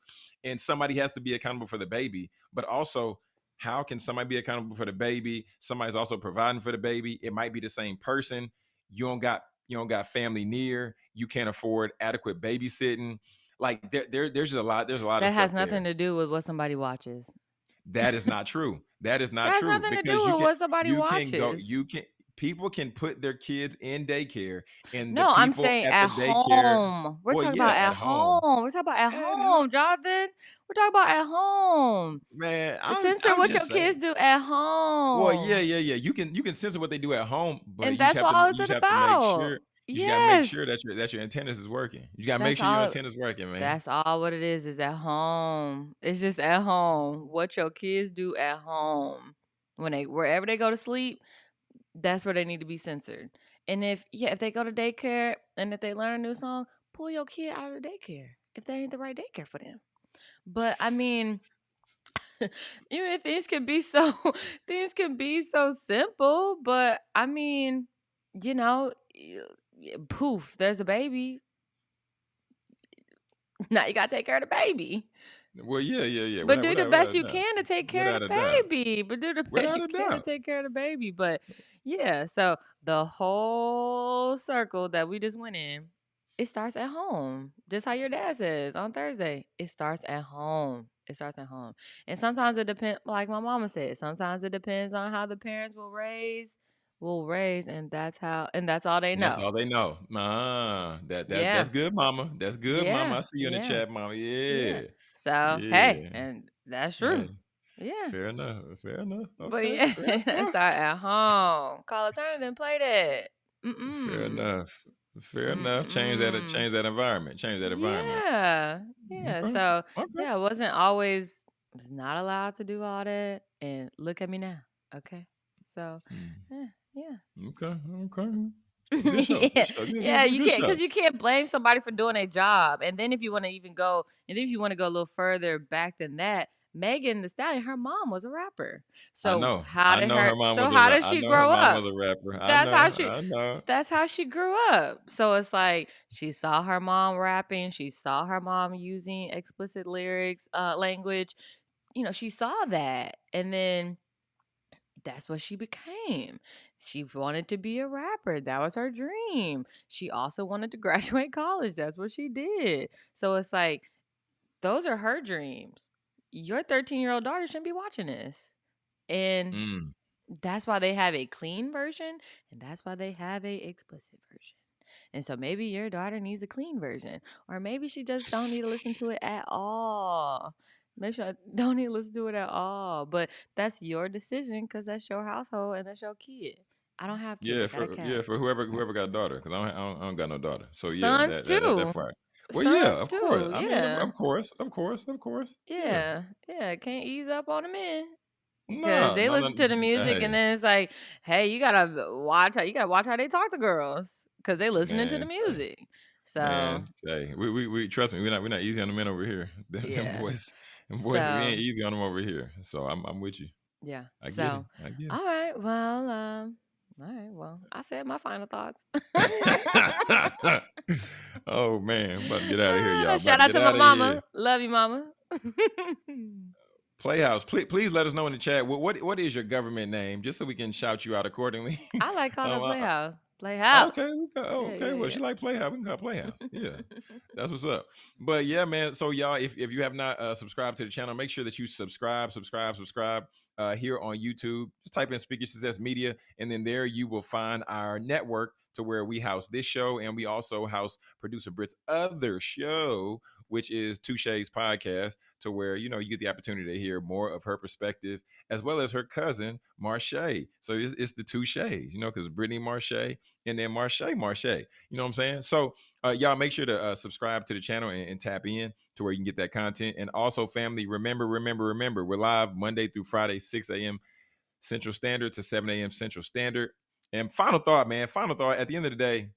[SPEAKER 1] and somebody has to be accountable for the baby, but also, how can somebody be accountable for the baby? Somebody's also providing for the baby. It might be the same person. You don't got family near. You can't afford adequate babysitting. Like there's a lot of
[SPEAKER 2] That has
[SPEAKER 1] stuff
[SPEAKER 2] nothing
[SPEAKER 1] there.
[SPEAKER 2] to do with what somebody watches.
[SPEAKER 1] That is not true. That is
[SPEAKER 2] That
[SPEAKER 1] not
[SPEAKER 2] has
[SPEAKER 1] true
[SPEAKER 2] nothing to
[SPEAKER 1] because
[SPEAKER 2] do with what somebody watches.
[SPEAKER 1] people can put their kids in daycare, and the
[SPEAKER 2] No, I'm
[SPEAKER 1] people
[SPEAKER 2] saying
[SPEAKER 1] at
[SPEAKER 2] at
[SPEAKER 1] the daycare,
[SPEAKER 2] home. We're
[SPEAKER 1] well,
[SPEAKER 2] talking
[SPEAKER 1] yeah,
[SPEAKER 2] about at
[SPEAKER 1] at home.
[SPEAKER 2] home. We're talking about at
[SPEAKER 1] At home,
[SPEAKER 2] home, Jonathan. We're talking about at home.
[SPEAKER 1] man,
[SPEAKER 2] Censor
[SPEAKER 1] I'm
[SPEAKER 2] what
[SPEAKER 1] just
[SPEAKER 2] your kids
[SPEAKER 1] saying.
[SPEAKER 2] do at
[SPEAKER 1] Well, yeah,
[SPEAKER 2] home.
[SPEAKER 1] yeah, yeah. You can censor what they do at home, but
[SPEAKER 2] And that's all it's
[SPEAKER 1] you just have to make sure
[SPEAKER 2] about. Yes.
[SPEAKER 1] that your antennas is working. You got to make
[SPEAKER 2] That's
[SPEAKER 1] sure your
[SPEAKER 2] all
[SPEAKER 1] antennas working, man.
[SPEAKER 2] that's all what it is at home. It's just at home. What your kids do at home. Wherever they go to sleep, that's where they need to be censored. And if they go to daycare and if they learn a new song, pull your kid out of the daycare if that ain't the right daycare for them. But I mean, things can be so things can be so simple, but I mean, poof, there's a baby. Now you gotta take care of the baby.
[SPEAKER 1] Well, yeah, yeah, yeah.
[SPEAKER 2] But do the best
[SPEAKER 1] Without a
[SPEAKER 2] you
[SPEAKER 1] doubt.
[SPEAKER 2] can to take care of
[SPEAKER 1] Without a
[SPEAKER 2] the
[SPEAKER 1] doubt.
[SPEAKER 2] baby. But do the best
[SPEAKER 1] Without
[SPEAKER 2] you
[SPEAKER 1] a
[SPEAKER 2] can to
[SPEAKER 1] doubt.
[SPEAKER 2] take care of the baby. But yeah, so the whole circle that we just went in, it starts at home. Just how your dad says on Thursday. It starts at home. It starts at home. And sometimes it depends, like my mama said, sometimes it depends on how the parents will raise, and that's all they
[SPEAKER 1] And that's
[SPEAKER 2] know.
[SPEAKER 1] all they know. That's
[SPEAKER 2] Yeah.
[SPEAKER 1] good, mama. That's good, mama.
[SPEAKER 2] Yeah.
[SPEAKER 1] I see you in the
[SPEAKER 2] Yeah.
[SPEAKER 1] chat, mama.
[SPEAKER 2] Yeah.
[SPEAKER 1] Yeah.
[SPEAKER 2] So hey,
[SPEAKER 1] Yeah.
[SPEAKER 2] and that's true.
[SPEAKER 1] Hey,
[SPEAKER 2] Yeah.
[SPEAKER 1] fair enough. Fair enough.
[SPEAKER 2] But
[SPEAKER 1] Okay.
[SPEAKER 2] yeah,
[SPEAKER 1] Fair enough.
[SPEAKER 2] start at home. Call a turn and play that.
[SPEAKER 1] Fair
[SPEAKER 2] Mm-mm.
[SPEAKER 1] enough. Fair enough.
[SPEAKER 2] Mm-mm.
[SPEAKER 1] Change that environment. Change that environment.
[SPEAKER 2] Yeah. Yeah.
[SPEAKER 1] Okay.
[SPEAKER 2] So
[SPEAKER 1] Okay.
[SPEAKER 2] yeah, I was not allowed to do all that. And look at me now. Okay. So
[SPEAKER 1] Mm.
[SPEAKER 2] yeah, yeah.
[SPEAKER 1] Okay. Okay. Good show. Good
[SPEAKER 2] Yeah,
[SPEAKER 1] show. Good,
[SPEAKER 2] yeah,
[SPEAKER 1] good,
[SPEAKER 2] you
[SPEAKER 1] good
[SPEAKER 2] can't
[SPEAKER 1] show.
[SPEAKER 2] because you can't blame somebody for doing a job. And then if you want to go a little further back than that, Megan the Stallion, her mom was a rapper.
[SPEAKER 1] I
[SPEAKER 2] So
[SPEAKER 1] know. I know her mom was
[SPEAKER 2] how did
[SPEAKER 1] I
[SPEAKER 2] she
[SPEAKER 1] know her
[SPEAKER 2] grow
[SPEAKER 1] mom
[SPEAKER 2] up?
[SPEAKER 1] was a rapper. I
[SPEAKER 2] That's how
[SPEAKER 1] know.
[SPEAKER 2] she
[SPEAKER 1] I know.
[SPEAKER 2] that's how she grew up. So it's like she saw her mom rapping, she saw her mom using explicit lyrics, language. She saw that. And then that's what she became. She wanted to be a rapper. That was her dream. She also wanted to graduate college. That's what she did. So it's like, those are her dreams. Your 13-year-old daughter shouldn't be watching this. And
[SPEAKER 1] Mm.
[SPEAKER 2] that's why they have a clean version, and that's why they have a explicit version. And so maybe your daughter needs a clean version, or maybe she just don't need to listen to it at all. Maybe she don't need to listen to it at all. But that's your decision because that's your household and that's your kid. I don't have kids. I got a cat.
[SPEAKER 1] For whoever got a daughter, because I don't got no daughter. So yeah,
[SPEAKER 2] Sons
[SPEAKER 1] that
[SPEAKER 2] too.
[SPEAKER 1] part. Well, yeah,
[SPEAKER 2] Sons
[SPEAKER 1] of course.
[SPEAKER 2] too.
[SPEAKER 1] I mean,
[SPEAKER 2] Yeah.
[SPEAKER 1] of course. Yeah.
[SPEAKER 2] Yeah. Yeah. Can't ease up on the men. Because
[SPEAKER 1] Nah,
[SPEAKER 2] they
[SPEAKER 1] no, no.
[SPEAKER 2] listen to the music and
[SPEAKER 1] Hey,
[SPEAKER 2] then it's like, hey, you gotta watch how they talk to girls. Because they listening to the
[SPEAKER 1] man, say,
[SPEAKER 2] music. So
[SPEAKER 1] we trust me. We're not easy on the men over here.
[SPEAKER 2] yeah.
[SPEAKER 1] Them boys, we
[SPEAKER 2] So
[SPEAKER 1] ain't easy on them over here. So I'm with you.
[SPEAKER 2] yeah.
[SPEAKER 1] I get it.
[SPEAKER 2] So
[SPEAKER 1] I get
[SPEAKER 2] all right. Well, I said my final thoughts.
[SPEAKER 1] it. Oh man, I'm about to get out of here, y'all. About
[SPEAKER 2] Shout
[SPEAKER 1] to
[SPEAKER 2] out
[SPEAKER 1] get
[SPEAKER 2] to my
[SPEAKER 1] out of here.
[SPEAKER 2] mama. Love you, mama.
[SPEAKER 1] Playhouse, please let us know in the chat what is your government name, just so we can shout you out accordingly.
[SPEAKER 2] I like calling it
[SPEAKER 1] um, I,
[SPEAKER 2] Playhouse.
[SPEAKER 1] Oh,
[SPEAKER 2] Playhouse.
[SPEAKER 1] okay,
[SPEAKER 2] Yeah,
[SPEAKER 1] okay.
[SPEAKER 2] yeah,
[SPEAKER 1] Well,
[SPEAKER 2] yeah.
[SPEAKER 1] she like Playhouse. We can call it Playhouse. Yeah, that's what's up. But yeah, man. So y'all, if you have not subscribed to the channel, make sure that you subscribe here on YouTube. Just type in Speaker Success Media, and then there you will find our network to where we house this show, and we also house producer Britt's other show, which is Touche's podcast, to where you get the opportunity to hear more of her perspective, as well as her cousin Marche. So it's the Touches, because Brittany Marche and then Marche. You know what I'm saying? So y'all make sure to subscribe to the channel and tap in to where you can get that content. And also, family, remember, we're live Monday through Friday, 6 a.m. Central Standard to 7 a.m. Central Standard. And final thought, man. Final thought. At the end of the day,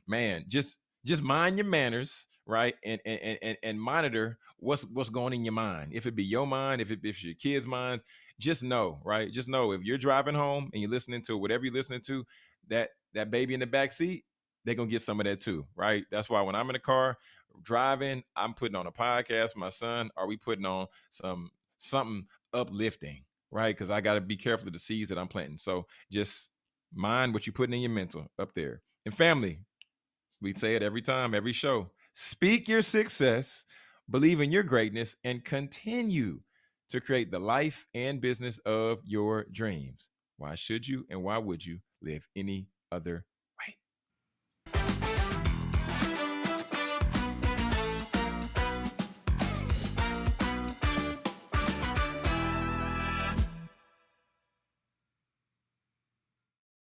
[SPEAKER 1] man, just mind your manners, right? And monitor what's going in your mind. If it be your mind, if it's your kids' minds, just know, right? Just know if you're driving home and you're listening to whatever you're listening to, that baby in the back seat, they're gonna get some of that too, right? That's why when I'm in the car driving, I'm putting on a podcast for my son. Are we putting on something uplifting, right? Because I got to be careful of the seeds that I'm planting. So just mind what you're putting in your mental up there. And family, we say it every time, every show. Speak your success, believe in your greatness, and continue to create the life and business of your dreams. Why should you and why would you live any other